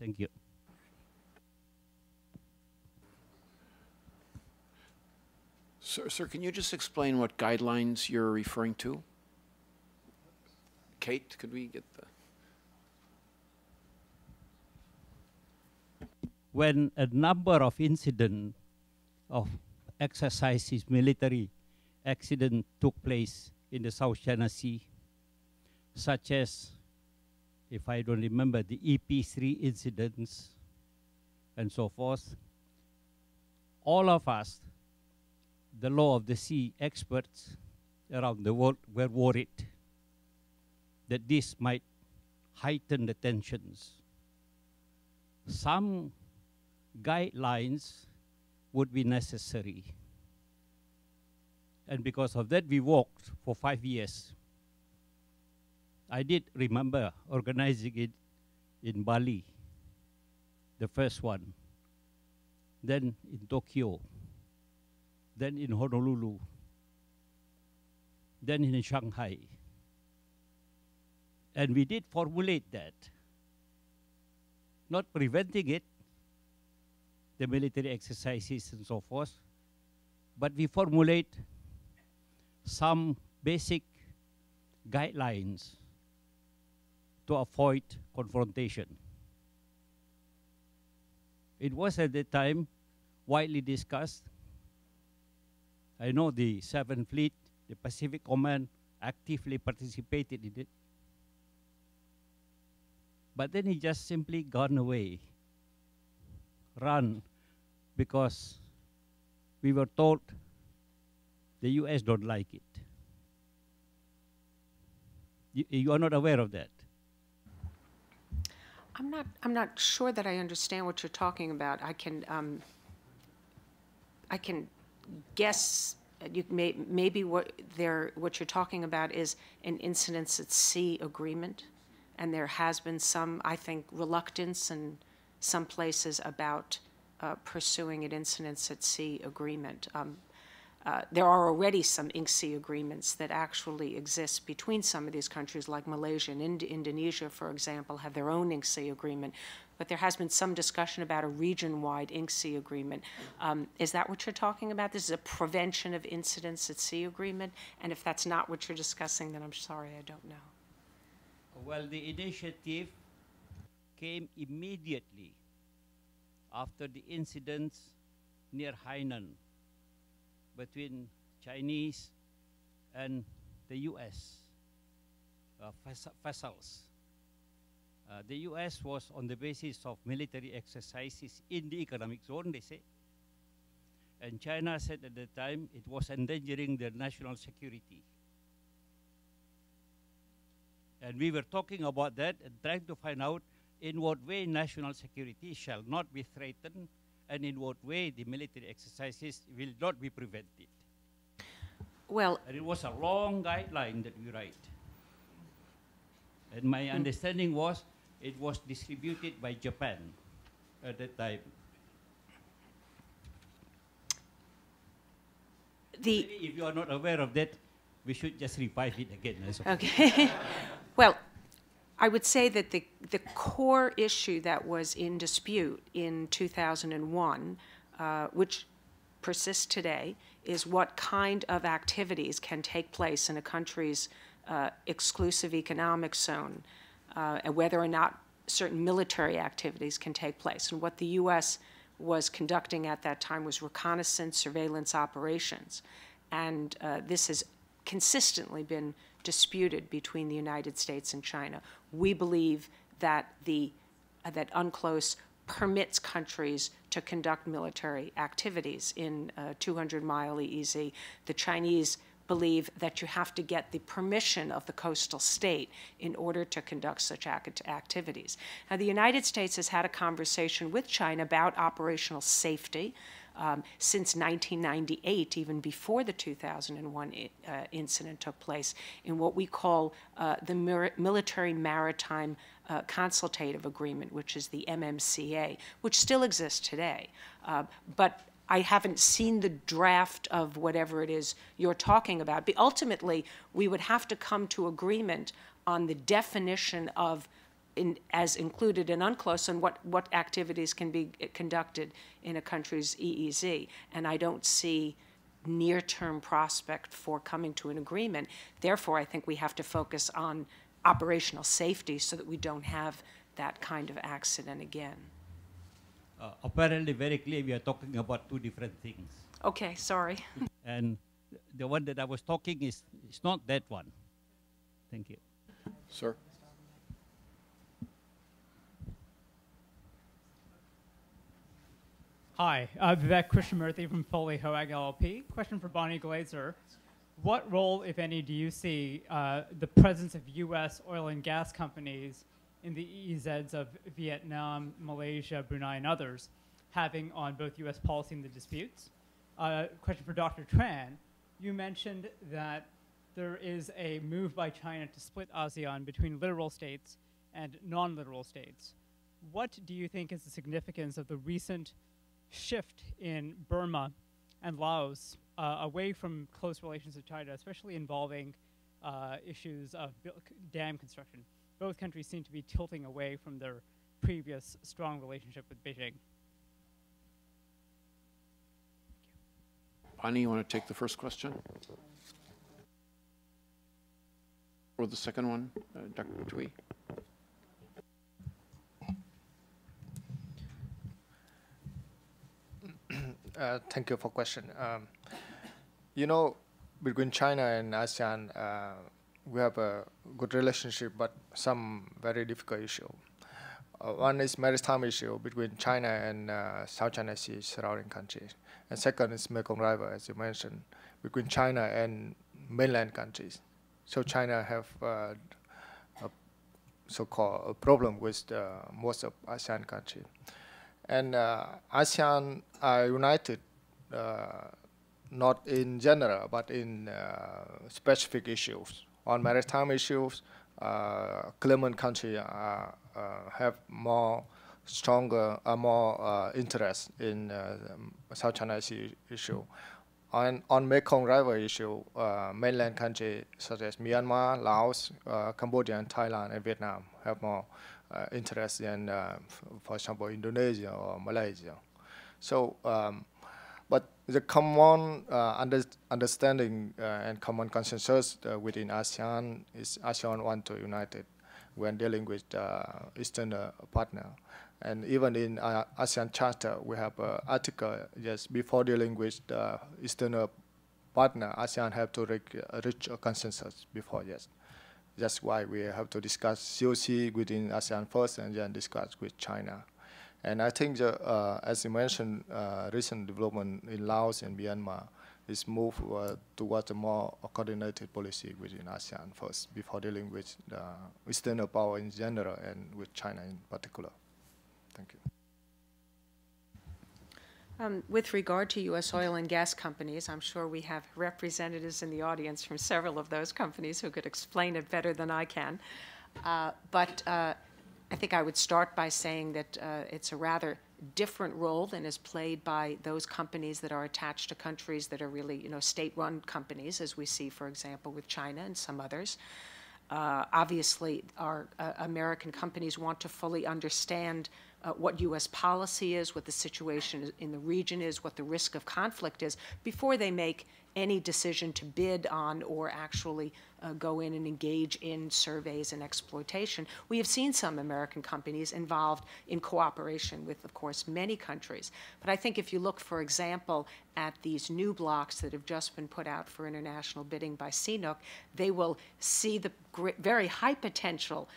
Thank you. Sir, can you just explain what guidelines you're referring to? Kate, could we get the... When a number of incidents of exercises, military accident took place in the South China Sea, such as, if I don't remember, the EP3 incidents and so forth, all of us, the law of the sea experts around the world, were worried that this might heighten the tensions. Some guidelines would be necessary. And because of that, we worked for 5 years. I did remember organizing it in Bali, the first one, then in Tokyo, then in Honolulu, then in Shanghai. And we did formulate that, not preventing it, the military exercises and so forth, but we formulate some basic guidelines to avoid confrontation. It was at the time widely discussed. I know the 7th Fleet, the Pacific Command, actively participated in it. But then it just simply gone away, run, because we were told the US don't like it. You are not aware of that? I'm not sure that I understand what you're talking about. I can guess maybe what you're talking about is an incidents at sea agreement, and there has been some, I think, reluctance in some places about pursuing an incidents at sea agreement. There are already some INCSEA agreements that actually exist between some of these countries, like Malaysia and Indonesia, for example, have their own INCSEA agreement. But there has been some discussion about a region-wide INCSEA agreement. Is that what you're talking about? This is a prevention of incidents at sea agreement? And if that's not what you're discussing, then I'm sorry, I don't know. Well, the initiative came immediately after the incidents near Hainan between Chinese and the U.S. vessels. The U.S. was on the basis of military exercises in the economic zone, they say. And China said at the time it was endangering their national security. And we were talking about that and trying to find out in what way national security shall not be threatened and in what way the military exercises will not be prevented. Well, and it was a long guideline that we write. And my understanding was it was distributed by Japan at that time. If you are not aware of that, we should just revive it again. Okay. Well, I would say that the core issue that was in dispute in 2001, which persists today, is what kind of activities can take place in a country's exclusive economic zone, and whether or not certain military activities can take place. And what the U.S. was conducting at that time was reconnaissance, surveillance operations. And this has consistently been disputed between the United States and China. We believe that that UNCLOS permits countries to conduct military activities in 200-mile EEZ. The Chinese believe that you have to get the permission of the coastal state in order to conduct such activities. Now, the United States has had a conversation with China about operational safety since 1998, even before the 2001 incident took place, in what we call the Military Maritime Consultative Agreement, which is the MMCA, which still exists today. But I haven't seen the draft of whatever it is you're talking about. But ultimately, we would have to come to agreement on the definition of, as included in UNCLOS, and what activities can be conducted in a country's EEZ. And I don't see near-term prospect for coming to an agreement. Therefore, I think we have to focus on operational safety so that we don't have that kind of accident again. Apparently, very clear, we are talking about two different things. Okay, sorry. And the one that I was talking is not that one. Thank you. Sir. Hi, Vivek Krishnamurthy from Foley Hoag LLP. Question for Bonnie Glaser. What role, if any, do you see the presence of U.S. oil and gas companies in the EEZs of Vietnam, Malaysia, Brunei, and others having on both U.S. policy and the disputes? Question for Dr. Tran. You mentioned that there is a move by China to split ASEAN between literal states and non-literal states. What do you think is the significance of the recent shift in Burma and Laos away from close relations with China, especially involving issues of dam construction? Both countries seem to be tilting away from their previous strong relationship with Beijing. Bonnie, you want to take the first question? Or the second one, Dr. Thuy? Thank you for question. You know, between China and ASEAN, we have a good relationship, but some very difficult issue. One is maritime issue between China and South China Sea surrounding countries. And second is Mekong River, as you mentioned, between China and mainland countries. So China have a so-called a problem with most of ASEAN countries. And ASEAN are united not in general, but in specific issues. On maritime issues, claimant country have more interest in South China Sea issue. On Mekong River issue, mainland countries such as Myanmar, Laos, Cambodia, and Thailand, and Vietnam have more interest than, for example, Indonesia or Malaysia. So, but the common understanding and common consensus within ASEAN is ASEAN want to unite it when dealing with Eastern partner. And even in ASEAN Charter, we have an article, yes, before dealing with the Eastern partner, ASEAN have to reach a consensus before, yes. That's why we have to discuss COC within ASEAN first and then discuss with China. And I think, as you mentioned, recent development in Laos and Myanmar is move towards a more coordinated policy within ASEAN first before dealing with the Eastern power in general and with China in particular. Thank you. With regard to U.S. oil and gas companies, I'm sure we have representatives in the audience from several of those companies who could explain it better than I can. But I think I would start by saying that it's a rather different role than is played by those companies that are attached to countries that are really, state-run companies, as we see, for example, with China and some others. Obviously, our American companies want to fully understand what U.S. policy is, what the situation in the region is, what the risk of conflict is, before they make any decision to bid on or actually go in and engage in surveys and exploitation. We have seen some American companies involved in cooperation with, of course, many countries. But I think if you look, for example, at these new blocks that have just been put out for international bidding by CNOOC, they will see the very high potential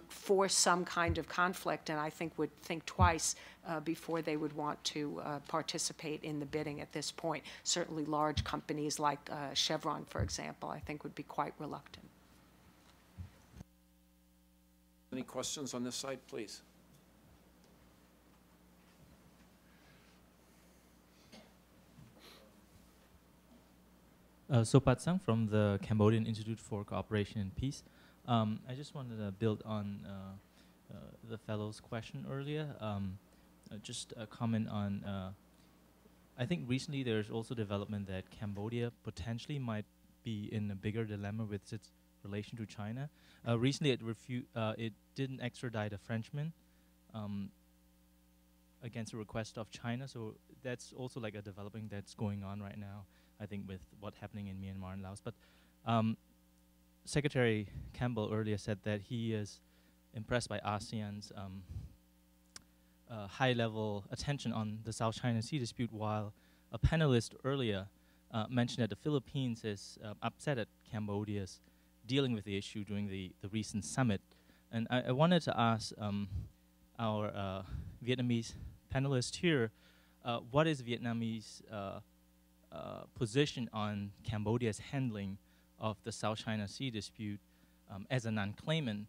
for some kind of conflict, and I think would think twice before they would want to participate in the bidding at this point. Certainly large companies like Chevron, for example, I think would be quite reluctant. Any questions on this side, please? Sopat Sang from the Cambodian Institute for Cooperation and Peace. I just wanted to build on the fellow's question earlier. Just a comment on, I think recently there's also development that Cambodia potentially might be in a bigger dilemma with its relation to China. Recently it didn't extradite a Frenchman against a request of China, so that's also like a development that's going on right now, I think, with what's happening in Myanmar and Laos. But Secretary Campbell earlier said that he is impressed by ASEAN's high-level attention on the South China Sea dispute, while a panelist earlier mentioned that the Philippines is upset at Cambodia's dealing with the issue during the recent summit. And I wanted to ask our Vietnamese panelist here, what is Vietnamese position on Cambodia's handling of the South China Sea dispute as a non-claimant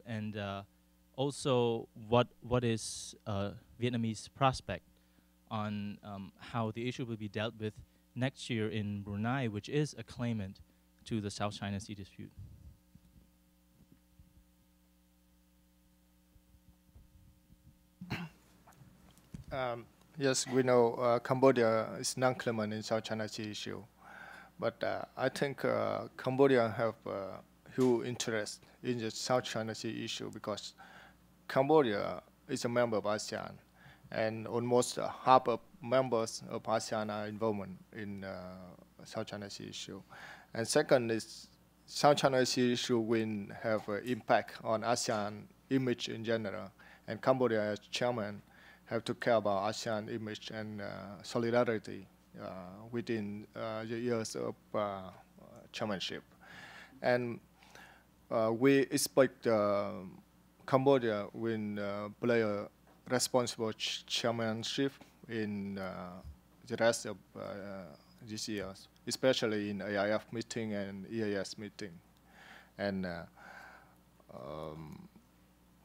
and also what is Vietnamese prospect on how the issue will be dealt with next year in Brunei, which is a claimant to the South China Sea dispute? Yes, we know Cambodia is non-claimant in South China Sea issue. But I think Cambodia have huge interest in the South China Sea issue because Cambodia is a member of ASEAN, and almost half of members of ASEAN are involved in South China Sea issue. And second is South China Sea issue will have an impact on ASEAN image in general, and Cambodia as chairman have to care about ASEAN image and solidarity within the years of chairmanship. And we expect Cambodia will play a responsible chairmanship in the rest of this year, especially in AIF meeting and EAS meeting. And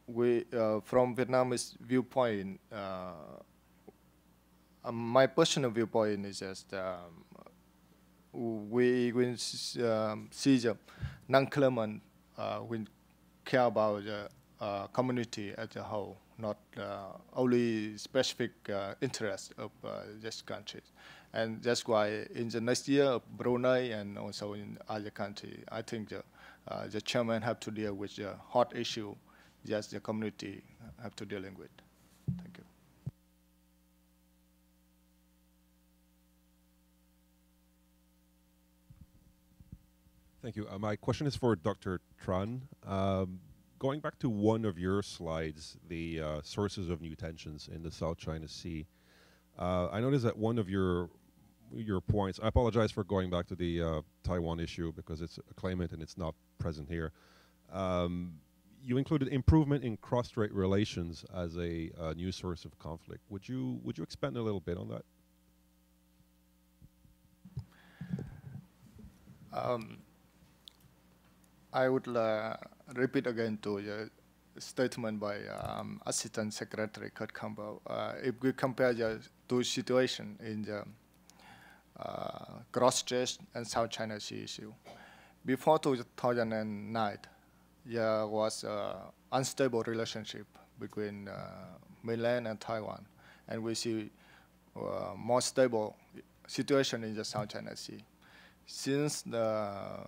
we, from Vietnamese viewpoint, my personal viewpoint is just we will see the non-claimant will care about the community as a whole, not only specific interests of this country. And that's why in the next year, Brunei and also in other countries, I think the chairman have to deal with the hot issue that the community have to dealing with. Thank you. Thank you. My question is for Dr. Tran. Going back to one of your slides, the sources of new tensions in the South China Sea, I noticed that one of your points, I apologize for going back to the Taiwan issue because it's a claimant and it's not present here. You included improvement in cross-strait relations as a new source of conflict. Would you expand a little bit on that? I would repeat again to the statement by Assistant Secretary Kurt Campbell. If we compare the two situations in the cross-strait and South China Sea issue, before 2009, there was an unstable relationship between mainland and Taiwan, and we see more stable situation in the South China Sea. Since the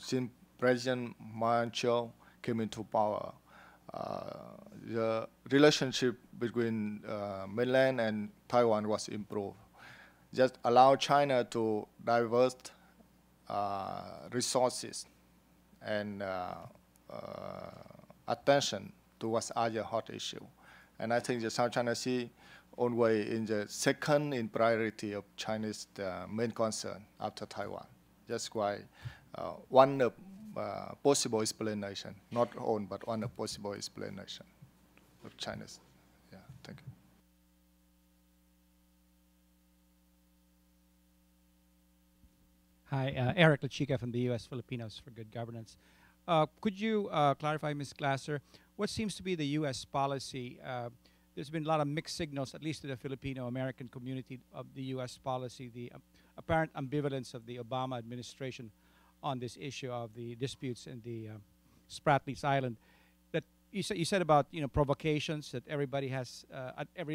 since President Ma Ying-jeou came into power, the relationship between mainland and Taiwan was improved. Just allow China to divert resources and attention towards other hot issue. And I think the South China Sea always in the second in priority of Chinese main concern after Taiwan. That's why one of possible explanation, not all, but one of possible explanation of China's. Yeah, thank you. Hi, Eric Lachika from the U.S. Filipinos for Good Governance. Could you clarify, Ms. Glasser, what seems to be the U.S. policy? There's been a lot of mixed signals, at least to the Filipino-American community, of the U.S. policy, the apparent ambivalence of the Obama administration on this issue of the disputes in the Spratlys Island. That you said about provocations, that everybody has,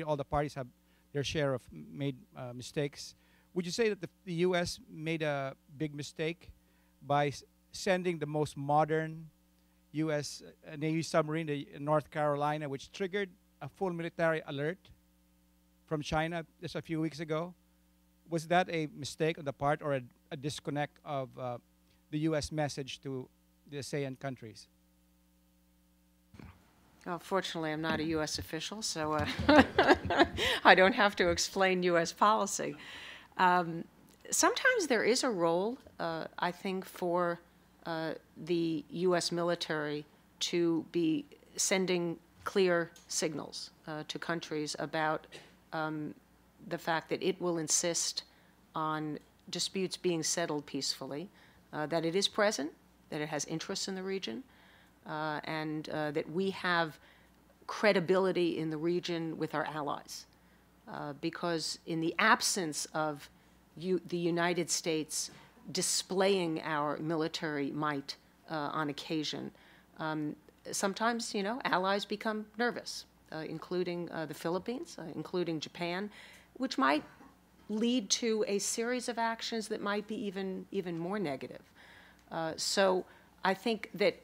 all the parties have their share of made mistakes. Would you say that the U.S. made a big mistake by sending the most modern U.S. Navy submarine to North Carolina, which triggered a full military alert from China just a few weeks ago? Was that a mistake on the part or a disconnect of the U.S. message to the ASEAN countries? Well, fortunately, I'm not a U.S. official, so I don't have to explain U.S. policy. Sometimes there is a role, I think, for the U.S. military to be sending clear signals to countries about the fact that it will insist on disputes being settled peacefully, that it is present, that it has interests in the region, and that we have credibility in the region with our allies. Because in the absence of the United States displaying our military might on occasion, sometimes, allies become nervous, including the Philippines, including Japan, which might lead to a series of actions that might be even more negative. So I think that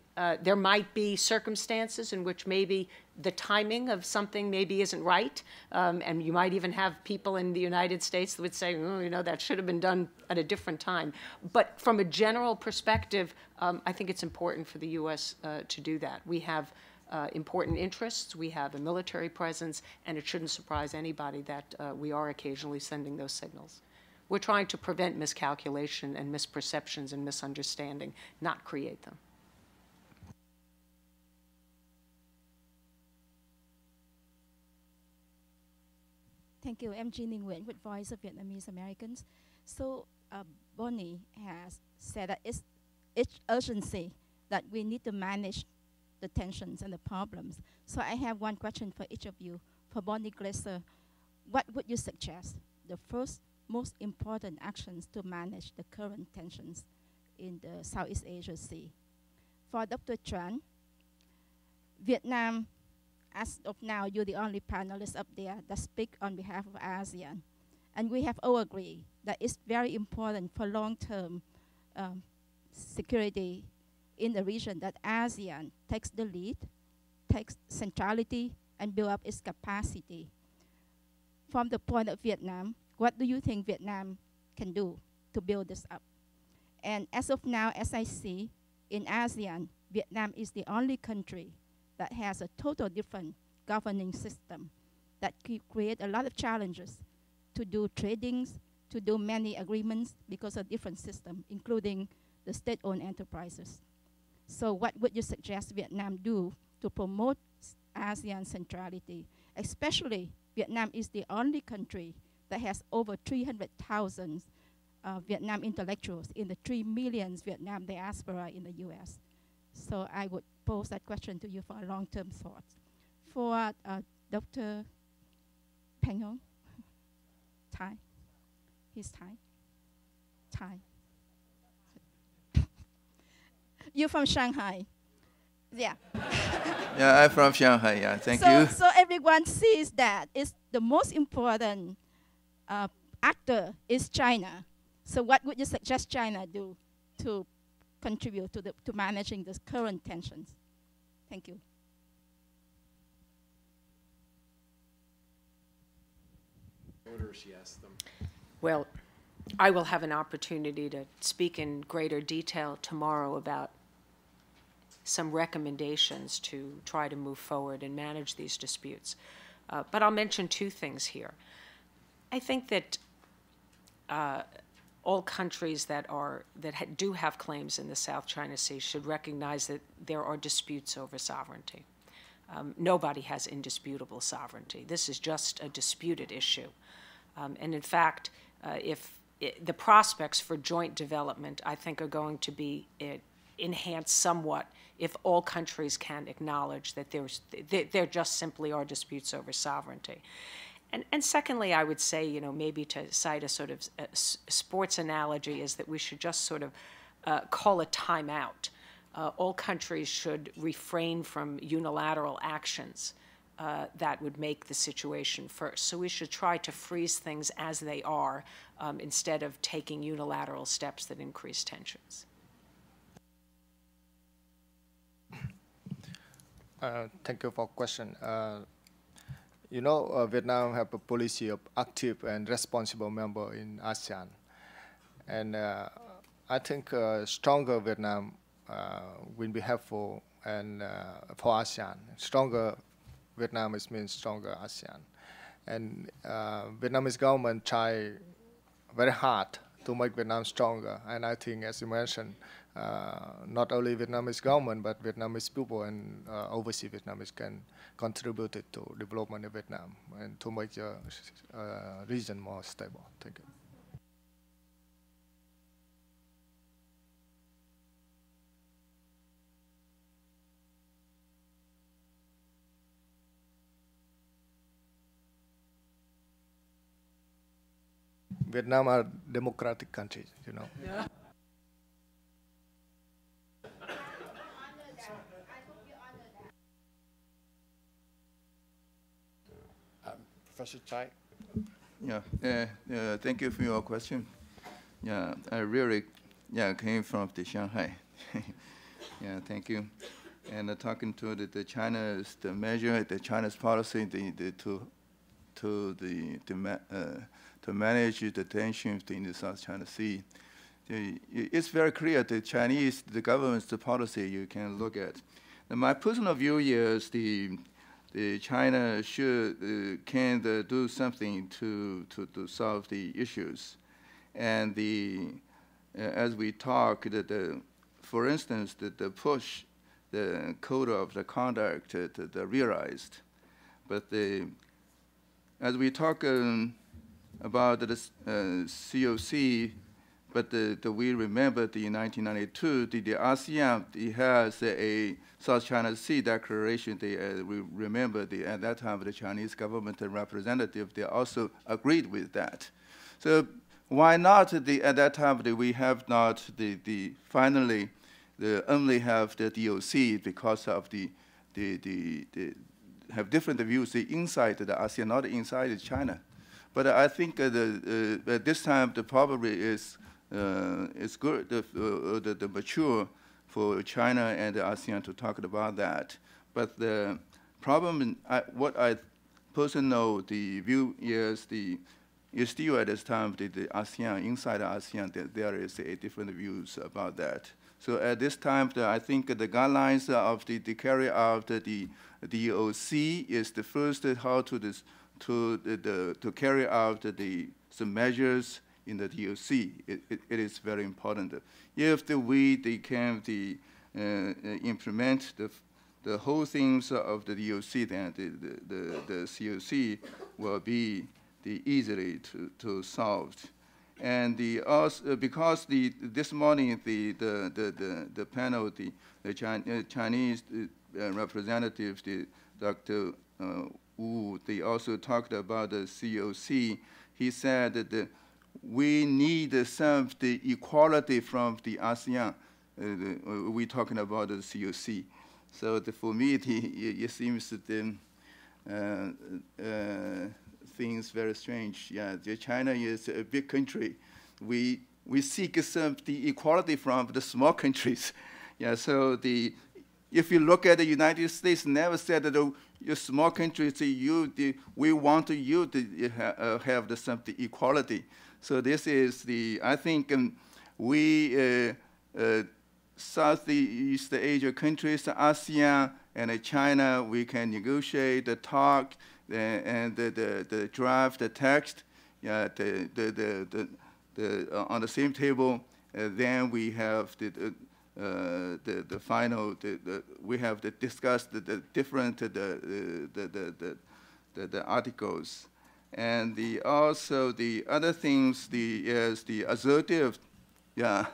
there might be circumstances in which maybe the timing of something maybe isn't right, and you might even have people in the United States that would say, oh, that should have been done at a different time. But from a general perspective, I think it's important for the U.S. To do that. We have important interests, we have a military presence, and it shouldn't surprise anybody that we are occasionally sending those signals. We're trying to prevent miscalculation and misperceptions and misunderstanding, not create them. Thank you. I'm Jean Ninh Nguyen with Voice of Vietnamese Americans. So Bonnie has said that it's urgency that we need to manage the tensions and the problems. So I have one question for each of you. For Bonnie Glasser, what would you suggest the first most important actions to manage the current tensions in the Southeast Asia Sea? For Dr. Tran, Vietnam, as of now, you're the only panelist up there that speak on behalf of ASEAN. And we have all agreed that it's very important for long-term security in the region that ASEAN takes the lead, takes centrality, and build up its capacity. From the point of Vietnam, what do you think Vietnam can do to build this up? And as of now, as I see, in ASEAN, Vietnam is the only country that has a total different governing system that create a lot of challenges to do tradings, to do many agreements because of different system, including the state-owned enterprises. So what would you suggest Vietnam do to promote ASEAN centrality? Especially, Vietnam is the only country that has over 300,000 Vietnam intellectuals in the 3 million Vietnam diaspora in the US. So I would pose that question to you for a long-term thought. For Dr. Peng Hong, Thai, he's Thai, Thai. You're from Shanghai, yeah. Yeah, I'm from Shanghai, yeah, thank you. So everyone sees that it's the most important actor is China. So what would you suggest China do to contribute to managing the current tensions? Thank you. Order she asked them. Well, I will have an opportunity to speak in greater detail tomorrow about some recommendations to try to move forward and manage these disputes. But I'll mention 2 things here. I think that all countries that do have claims in the South China Sea should recognize that there are disputes over sovereignty. Nobody has indisputable sovereignty. This is just a disputed issue. And in fact, the prospects for joint development, I think, are going to be enhanced somewhat if all countries can acknowledge that there just simply are disputes over sovereignty. And secondly, I would say, maybe to cite a sort of sports analogy, is that we should just sort of call a timeout. All countries should refrain from unilateral actions that would make the situation first. So we should try to freeze things as they are instead of taking unilateral steps that increase tensions. Thank you for the question. Vietnam have a policy of active and responsible member in ASEAN. And I think stronger Vietnam will be helpful and for ASEAN. Stronger Vietnam means stronger ASEAN. And Vietnamese government try very hard to make Vietnam stronger. And I think, as you mentioned, not only Vietnamese government, but Vietnamese people and overseas Vietnamese can contribute to development of Vietnam and to make the region more stable. Thank you. Vietnam are democratic countries, Yeah. Professor Tsai. Yeah, thank you for your question. Yeah, I really came from the Shanghai. Yeah, thank you. And talking to the China's the measure, the China's policy, to manage the tension in the South China Sea. It's very clear the government's policy you can look at. And my personal view is the China can do something to solve the issues. And as we talk, for instance, the push, the code of the conduct, the realized. But as we talk about the COC, But we remember in 1992, the ASEAN has a South China Sea declaration. We remember at that time the Chinese government representative, they also agreed with that. So why not at that time we have not finally only have the DOC because of the have different views inside the ASEAN, not inside China. But I think this time probably is good, the mature for China and the ASEAN to talk about that. But the problem, what I personally know, the view is still at this time the ASEAN, inside the ASEAN, there is a different views about that. So at this time, I think the guidelines of the carry out the DOC is the first how to carry out some measures in the DOC. It is very important. If we can implement the whole things of the DOC, then the COC will be easily to solve. And because this morning the panel, the Chinese representative, Dr. Wu, they also talked about the COC. He said that we need some the equality from the ASEAN. We're talking about the COC. So for me, it seems that things very strange. Yeah, China is a big country. We seek some the equality from the small countries. Yeah, so if you look at the United States, never said that your small countries, we want you to have some equality. So this is I think we Southeast Asia countries, ASEAN and China, we can negotiate, talk, and the draft, the text, on the same table. Then we have the final. We have to discuss the different the articles, and also the other things. Is the assertive, yeah.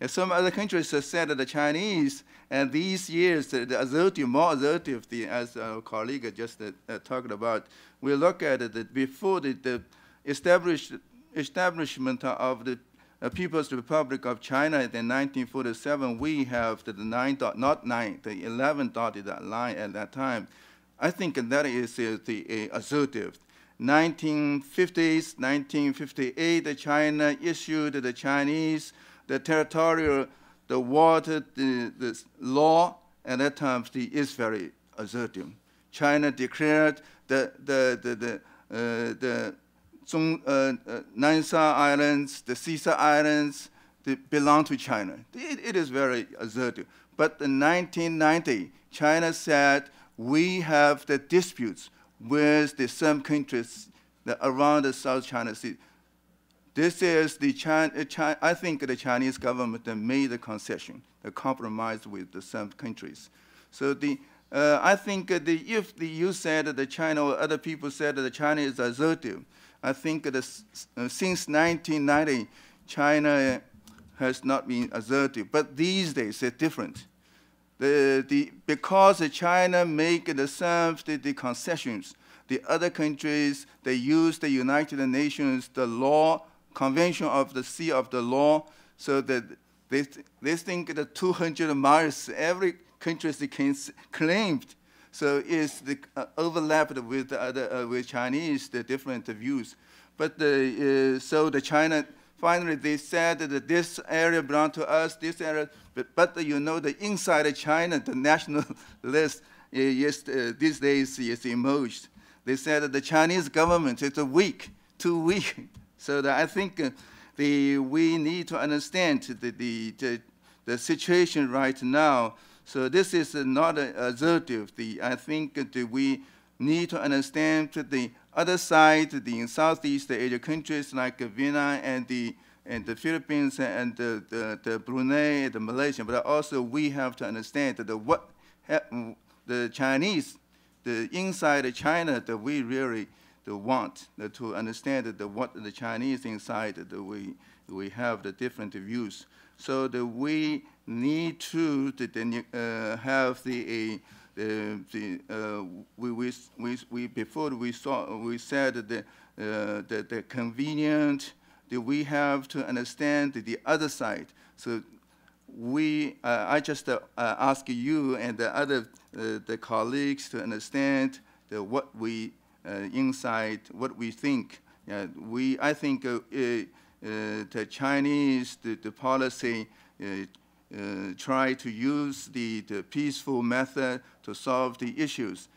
And some other countries have said that the Chinese, and these years, the assertive, more assertive, as our colleague just talked about, we look at it before the establishment of the People's Republic of China in 1947, we have the 11 dotted line at that time. I think that is the assertive. 1950s, 1958, China issued the Chinese the territorial, the water, the law at that time is very assertive. China declared the Nansha Islands, the Caesar Islands, they belong to China. It is very assertive. But in 1990, China said we have the disputes with some countries around the South China Sea. This is I think the Chinese government made a concession, a compromise with some countries. So I think if you said that China or other people said that China is assertive, I think since 1990, China has not been assertive. But these days, it's different. Because China make the concessions, the other countries, they use the United Nations, the law, Convention of the Sea of the Law, so that they think that 200 miles every country can claim. So it's overlapped with the other with Chinese the different views. But so the China finally they said that this area belongs to us, this area. But you know the inside China the national list these days is emerged. They said that the Chinese government is weak, too weak. So that I think we need to understand the situation right now. So this is not assertive. I think we need to understand the other side, the Southeast Asia countries like Vietnam and the Philippines and the Brunei, the Malaysia. But also we have to understand that what the Chinese, the inside China, that we really want to understand what the Chinese inside we have the different views. So we need to have before we said the convenient that we have to understand the other side. So I just ask you and the other the colleagues to understand what we inside, what we think. I think the Chinese, the policy try to use the peaceful method to solve the issues.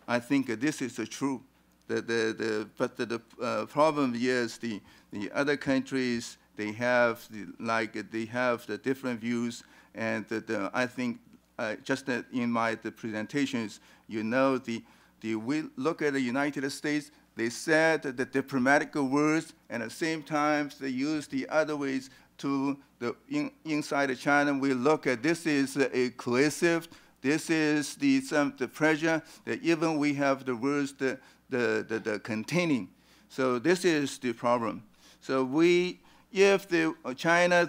I think this is true. But the problem is the other countries, they have the different views, and I think just in my presentations, you know, we look at the United States. They said the diplomatic words, and at the same time they use the other ways to inside China. We look at this is coercive. This is the pressure that even we have the words the containing. So this is the problem. So if China,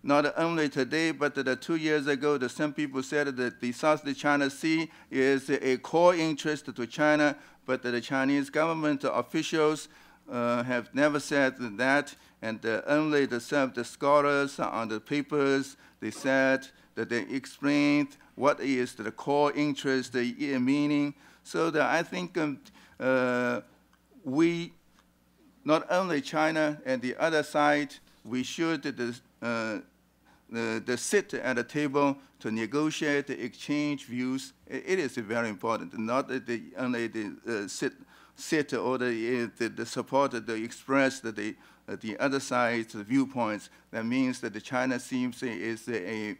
not only today, but 2 years ago, some people said that the South China Sea is a core interest to China, but the Chinese government officials have never said that, and only some of the scholars on the papers, they said that they explained what is the core interest, the meaning. So I think we, not only China and the other side, we should sit at a table to negotiate, exchange views. It is very important, not only sit or the support, express the other side's viewpoints. That means that China seems is a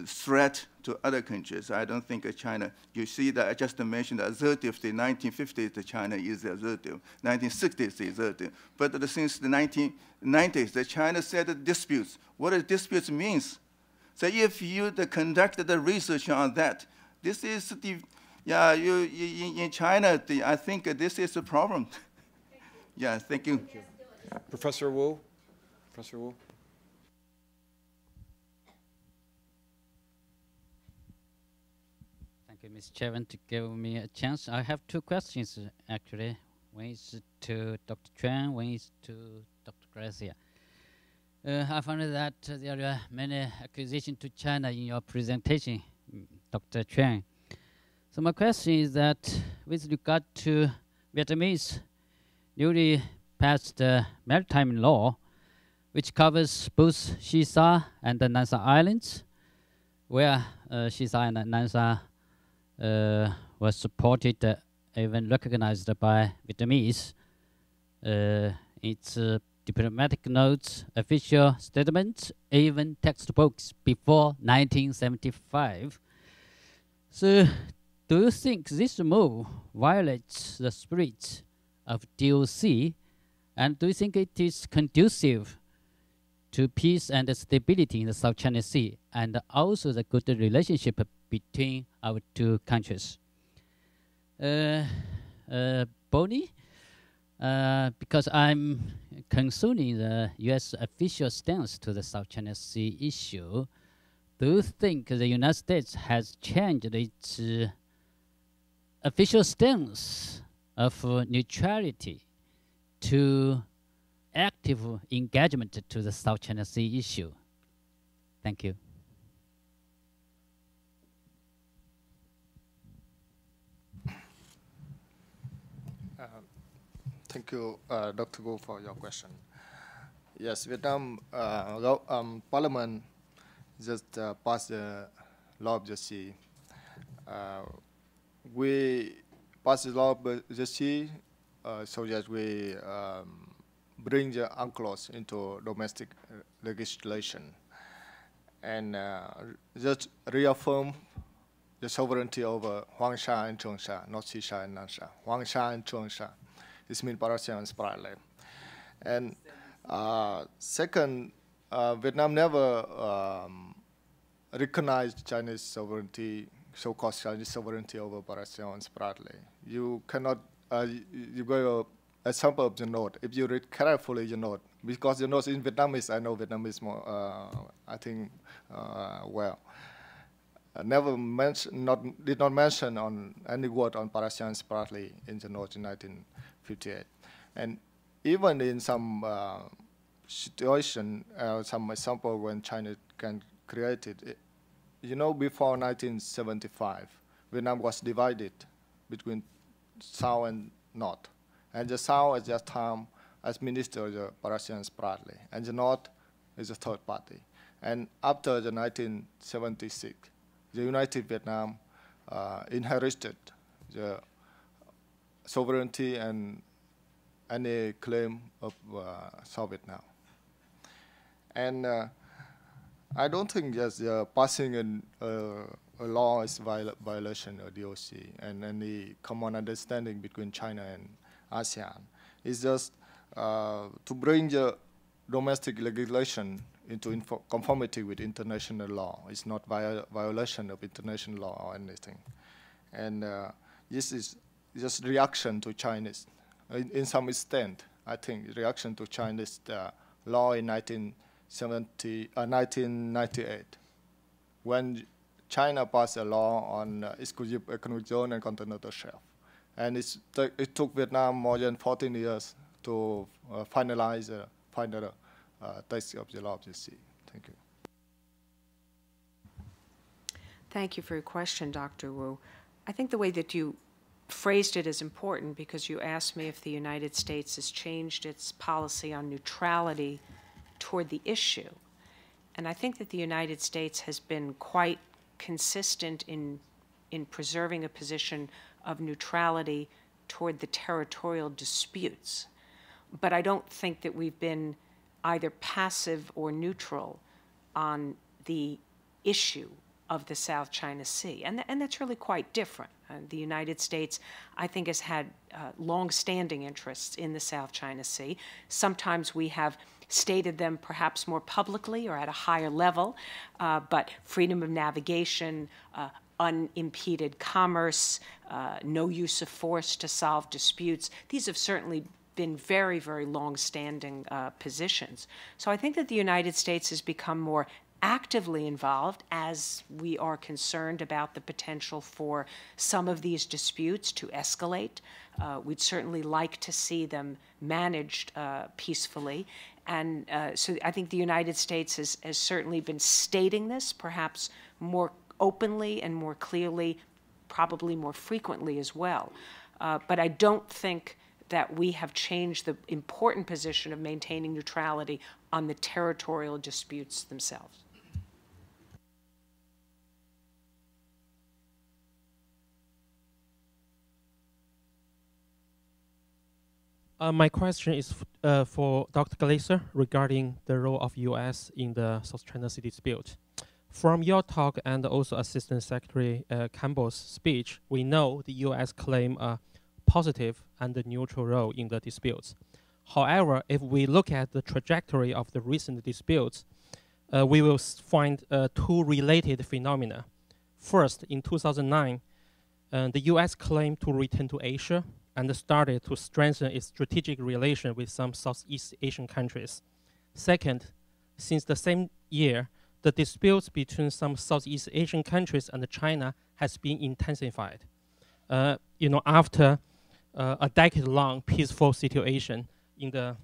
threat to other countries. I don't think China, you see that I just mentioned assertive, the 1950s the China is assertive, 1960s is assertive. But since the 1990s, the China said disputes. What does disputes means? So if you conduct the research on that, this is in China, I think this is a problem. Yeah, thank you. Professor Wu? Professor Wu? Thank you, Mr. Chairman, to give me a chance. I have two questions, actually. One is to Dr. Chuan, one is to Dr. Garcia. I found that there are many acquisitions to China in your presentation, Dr. Chuan. So my question is that with regard to Vietnamese newly passed maritime law, which covers both She Sa and the Nan Sa Islands, where She Sa and Nan Sa was supported, even recognized by Vietnamese. Its diplomatic notes, official statements, even textbooks before 1975. So do you think this move violates the spirit of DOC, and do you think it is conducive to peace and stability in the South China Sea, and also the good relationship between our two countries? Bonnie, because I'm concerning the U.S. official stance to the South China Sea issue, do you think the United States has changed its official stance of neutrality to active engagement to the South China Sea issue? Thank you. Thank you, Dr. Go, for your question. Yes, Vietnam Parliament just passed the law of the sea. We passed the law of the sea so that we bring the UNCLOS into domestic legislation and just reaffirm the sovereignty over Huangsha and Changsha, not Xisha and Nansha. Huangsha and Changsha. This means Paracel and Spratly. And second, Vietnam never recognized Chinese sovereignty, so-called Chinese sovereignty over Paracel and Spratly. You cannot, you go a sample of the note. If you read carefully the note, because the note in Vietnamese, I know Vietnamese more, I think, well. Did not mention on any word on Parasian Spratly in the note in 1958. And even in some situation, some example when China can create it, you know, before 1975, Vietnam was divided between South and North. And the South at that time administered the Parasian Spratly, and the North is a third party. And after the 1976, the United Vietnam inherited the sovereignty and any claim of South Vietnam. And I don't think that passing a law is violation of DOC and any common understanding between China and ASEAN. It's just to bring the domestic legislation into conformity with international law. It's not violation of international law or anything. And this is just reaction to Chinese, in some extent, I think, reaction to Chinese law in 1998, when China passed a law on exclusive economic zone and continental shelf. And it took Vietnam more than 14 years to finalize the final text of the law of the sea. Thank you. Thank you for your question, Dr. Wu. I think the way that you phrased it is important because you asked me if the United States has changed its policy on neutrality toward the issue. And I think that the United States has been quite consistent in preserving a position of neutrality toward the territorial disputes. But I don't think that we've been either passive or neutral on the issue of the South China Sea. And that's really quite different. The United States, I think, has had long-standing interests in the South China Sea. Sometimes we have stated them perhaps more publicly or at a higher level, but freedom of navigation, unimpeded commerce, no use of force to solve disputes, these have certainly been very, very long-standing positions. So I think that the United States has become more actively involved as we are concerned about the potential for some of these disputes to escalate. We'd certainly like to see them managed peacefully. And so I think the United States has certainly been stating this, perhaps more openly and more clearly, probably more frequently as well. But I don't think that we have changed the important position of maintaining neutrality on the territorial disputes themselves. My question is for Dr. Glaser regarding the role of U.S. in the South China Sea dispute. From your talk and also Assistant Secretary Campbell's speech, we know the U.S. claim a positive and a neutral role in the disputes. However, if we look at the trajectory of the recent disputes, we will find two related phenomena. First, in 2009, the U.S. claimed to return to Asia and started to strengthen its strategic relation with some Southeast Asian countries. Second, since the same year, the disputes between some Southeast Asian countries and China has been intensified. After a decade-long peaceful situation in the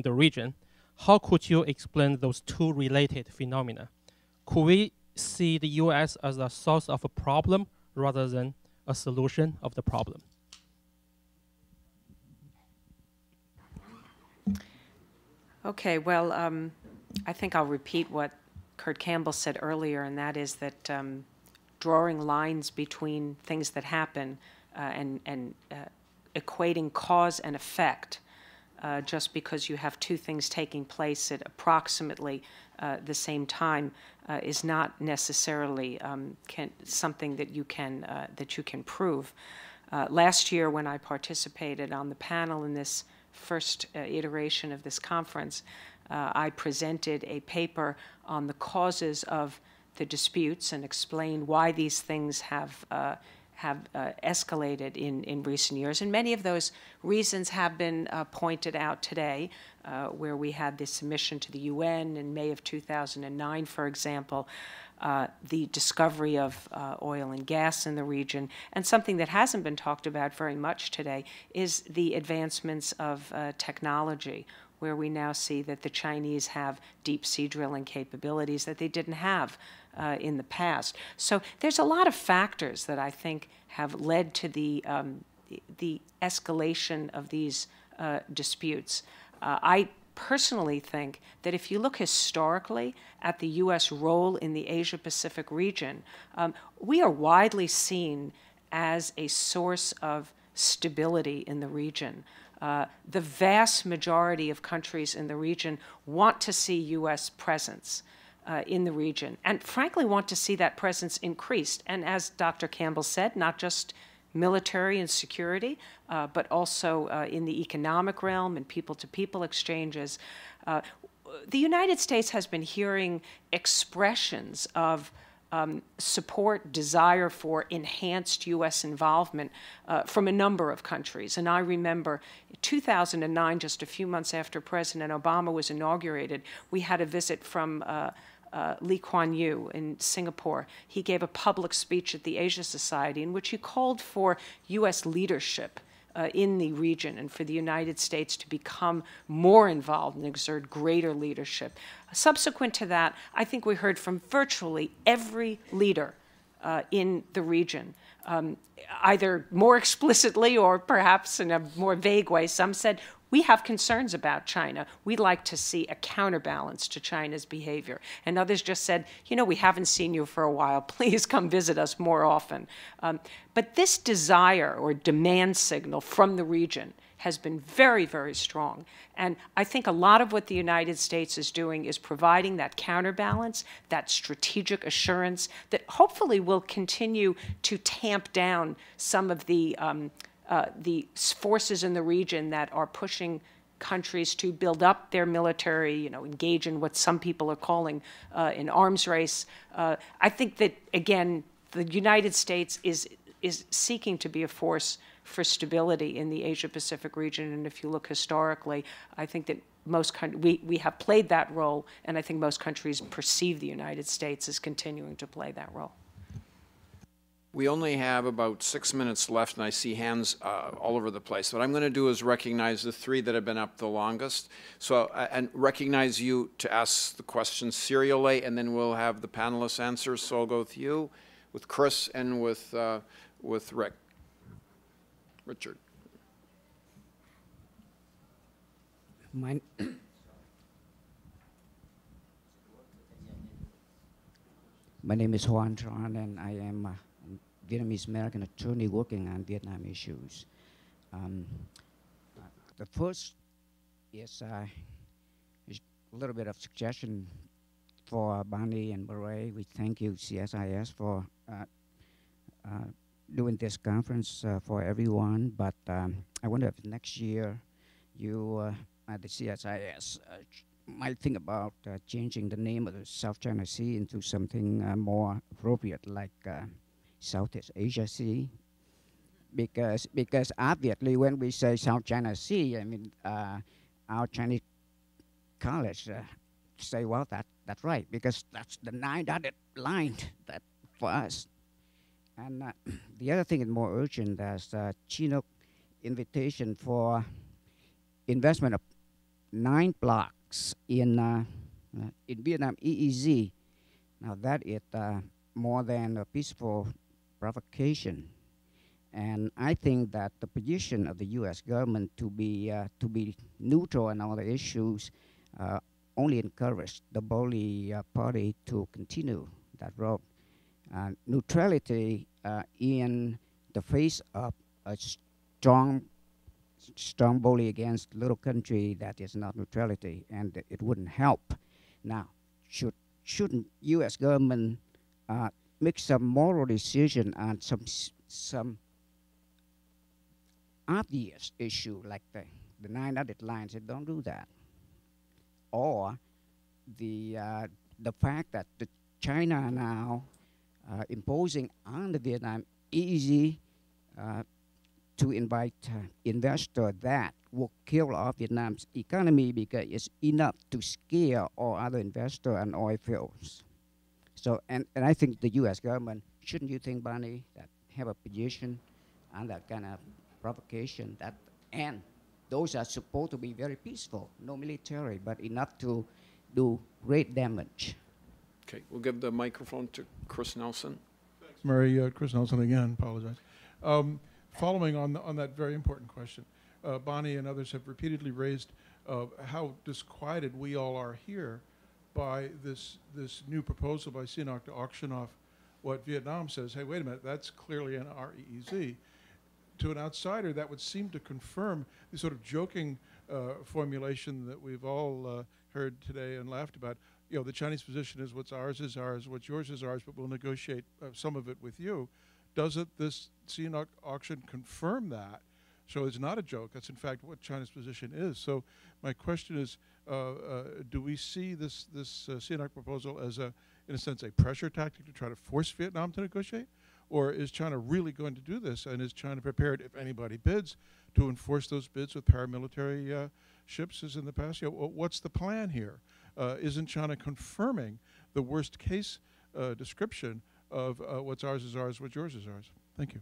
region, how could you explain those two related phenomena? Could we see the U.S. as a source of a problem rather than a solution of the problem? Okay, well, I think I'll repeat what Kurt Campbell said earlier, and that is that drawing lines between things that happen and equating cause and effect just because you have two things taking place at approximately the same time is not necessarily something that you can prove. Last year, when I participated on the panel in this first iteration of this conference, I presented a paper on the causes of the disputes and explained why these things have have escalated in recent years. And many of those reasons have been pointed out today, where we had the submission to the UN in May of 2009, for example, the discovery of oil and gas in the region. And something that hasn't been talked about very much today is the advancements of technology, where we now see that the Chinese have deep sea drilling capabilities that they didn't have in the past. So there's a lot of factors that I think have led to the escalation of these disputes. I personally think that if you look historically at the U.S. role in the Asia-Pacific region, we are widely seen as a source of stability in the region. The vast majority of countries in the region want to see U.S. presence in the region, and frankly want to see that presence increased. And as Dr. Campbell said, not just military and security, but also in the economic realm and people-to-people exchanges. The United States has been hearing expressions of support, desire for enhanced U.S. involvement from a number of countries. And I remember 2009, just a few months after President Obama was inaugurated, we had a visit from Lee Kuan Yew in Singapore. He gave a public speech at the Asia Society in which he called for U.S. leadership in the region and for the United States to become more involved and exert greater leadership. Subsequent to that, I think we heard from virtually every leader in the region, either more explicitly or perhaps in a more vague way. Some said, we have concerns about China. We'd like to see a counterbalance to China's behavior. And others just said, you know, we haven't seen you for a while. Please come visit us more often. But this desire or demand signal from the region has been very, very strong. And I think a lot of what the United States is doing is providing that counterbalance, that strategic assurance that hopefully will continue to tamp down some of the forces in the region that are pushing countries to build up their military, you know, engage in what some people are calling an arms race. I think that, again, the United States is seeking to be a force for stability in the Asia-Pacific region. And if you look historically, I think that we have played that role, and I think most countries perceive the United States as continuing to play that role. We only have about 6 minutes left, and I see hands all over the place. What I'm going to do is recognize the three that have been up the longest, and recognize you to ask the questions serially, and then we'll have the panelists answer. So I'll go with you, with Chris, and with Richard. My name is Hoan Tran, and I am a Vietnamese American attorney working on Vietnam issues. The first is a little bit of suggestion for Bonnie and Murray. We thank you, CSIS, for doing this conference for everyone, but I wonder if next year you at the CSIS might think about changing the name of the South China Sea into something more appropriate, like Southeast Asia Sea, because obviously when we say South China Sea, I mean our Chinese college say, well, that's right, because that's the 9-dotted line that for us. And the other thing is more urgent. There's a Chinook invitation for investment of 9 blocks in Vietnam EEZ. Now that is more than a peaceful provocation, and I think that the position of the U.S. government to be neutral on all the issues only encouraged the Boli party to continue that road. Neutrality in the face of a strong Boli against little country, that is not neutrality, and it wouldn't help. Now, shouldn't U.S. government make some moral decision on some obvious issue like the 9-dotted lines? Don't do that. Or the fact that China now imposing on the Vietnam easy to invite investor that will kill off Vietnam's economy because it's enough to scare all other investor and oil fields. So, and I think the U.S. government, shouldn't you think, Bonnie, that have a position on that kind of provocation that, and those are supposed to be very peaceful, no military, but enough to do great damage. Okay, we'll give the microphone to Chris Nelson. Thanks, Murray. Chris Nelson again, apologize. Following on that very important question, Bonnie and others have repeatedly raised how disquieted we all are here by this new proposal by CNOOC to auction off what Vietnam says, hey, wait a minute, that's clearly an REEZ. To an outsider, that would seem to confirm the sort of joking formulation that we've all heard today and laughed about. You know, the Chinese position is what's ours is ours, what's yours is ours, but we'll negotiate some of it with you. Doesn't this CNOOC auction confirm that? So it's not a joke. That's in fact what China's position is. So my question is, do we see this CNOOC proposal as in a sense, a pressure tactic to try to force Vietnam to negotiate? Or is China really going to do this? And is China prepared, if anybody bids, to enforce those bids with paramilitary ships as in the past? You know, what's the plan here? Isn't China confirming the worst case description of what's ours is ours, what's yours is ours? Thank you.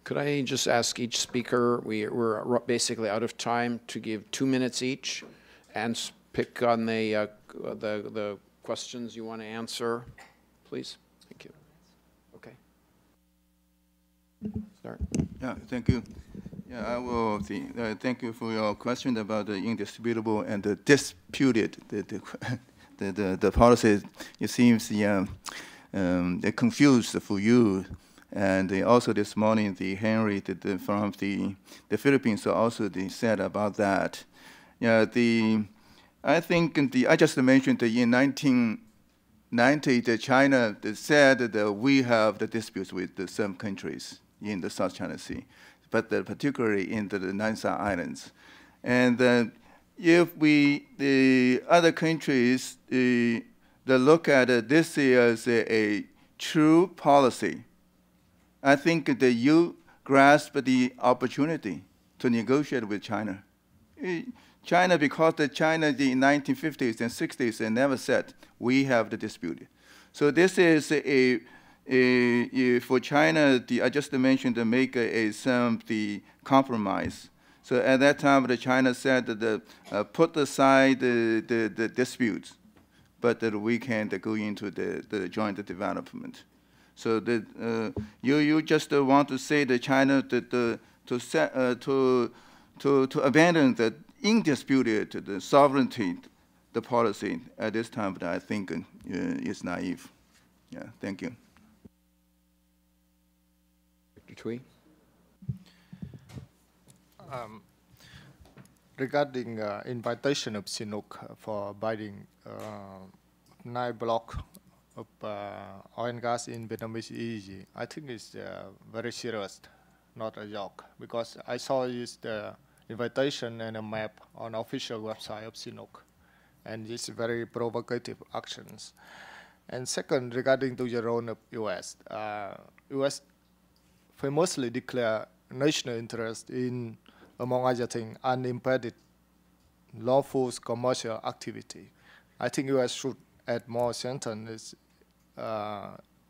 Could I just ask each speaker, we're basically out of time, to give 2 minutes each and pick on the questions you want to answer, please? Thank you. Okay. Start. Yeah, thank you. Yeah, I will thank you for your question about the indisputable and the disputed, the policy. It seems confused for you. And also this morning, the Henry from the Philippines also said about that. Yeah, I think I just mentioned that in 1990, China said that we have the disputes with some countries in the South China Sea, but particularly in the Nansha Islands. And if the other countries they look at this as a true policy, I think that you grasp the opportunity to negotiate with China. China, because China in the 1950s and 60s, they never said, we have the dispute. So this is for China, I just mentioned to make the compromise. So at that time, China said that put aside the disputes, but that we can go into the joint development. So that you just want to say that China to abandon the indisputed the sovereignty, the policy at this time, but I think is naive. Yeah, thank you. Dr. Thuy. Regarding invitation of CNOOC for buying 9 blocks of oil and gas in Vietnamese EEZ, I think it's very serious, not a joke, because I saw is invitation and a map on official website of CNOOC. And it's very provocative actions. And second, regarding to the role of U.S., U.S. famously declare national interest in, among other things, unimpeded lawful commercial activity. I think U.S. should add more sentence,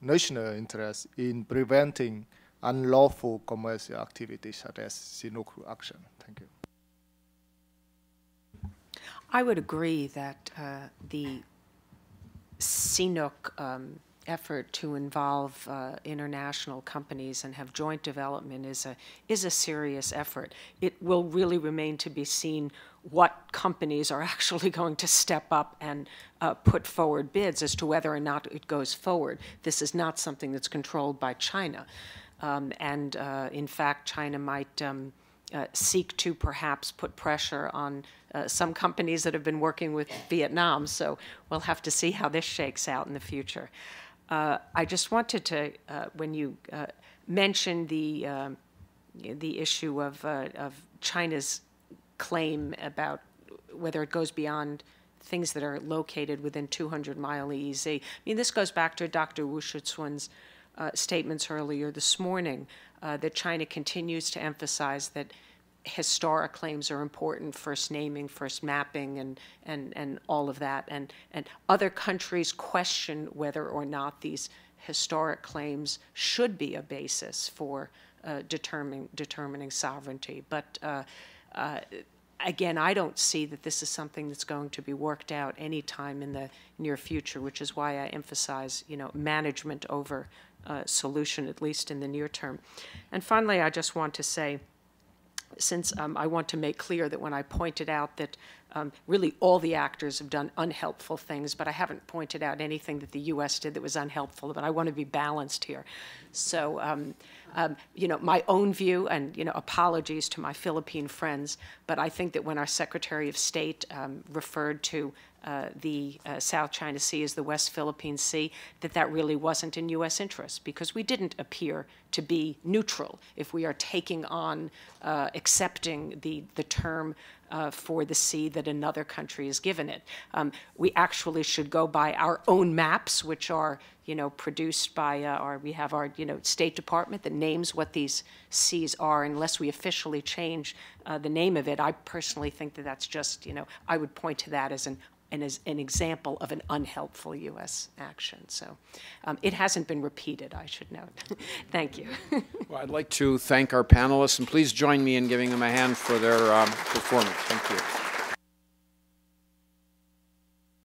national interest in preventing unlawful commercial activities such as CNOOC action. Thank you. I would agree that the CNOOC effort to involve international companies and have joint development is a serious effort. It will really remain to be seen what companies are actually going to step up and put forward bids as to whether or not it goes forward. This is not something that's controlled by China. In fact, China might seek to perhaps put pressure on some companies that have been working with Vietnam. So we'll have to see how this shakes out in the future. I just wanted to, when you mentioned the issue of China's claim about whether it goes beyond things that are located within 200-mile EEZ. I mean, this goes back to Dr. Wu Shichuan's statements earlier this morning, that China continues to emphasize that historic claims are important, first naming, first mapping, and all of that. And other countries question whether or not these historic claims should be a basis for determining sovereignty. But again, I don't see that this is something that's going to be worked out anytime in the near future, which is why I emphasize, management over solution, at least in the near term. And finally, I just want to say, since I want to make clear that when I pointed out that really all the actors have done unhelpful things, but I haven't pointed out anything that the U.S. did that was unhelpful, but I want to be balanced here. So, my own view, and, apologies to my Philippine friends, but I think that when our Secretary of State referred to the South China Sea as the West Philippine Sea, that really wasn't in U.S. interest, because we didn't appear to be neutral if we are taking on, accepting the term for the sea that another country has given it. We actually should go by our own maps, which are, produced by we have our, State Department that names what these seas are. Unless we officially change the name of it, I personally think that that's just, I would point to that as an example of an unhelpful U.S. action. So it hasn't been repeated, I should note. Thank you. Well, I'd like to thank our panelists, and please join me in giving them a hand for their performance. Thank you.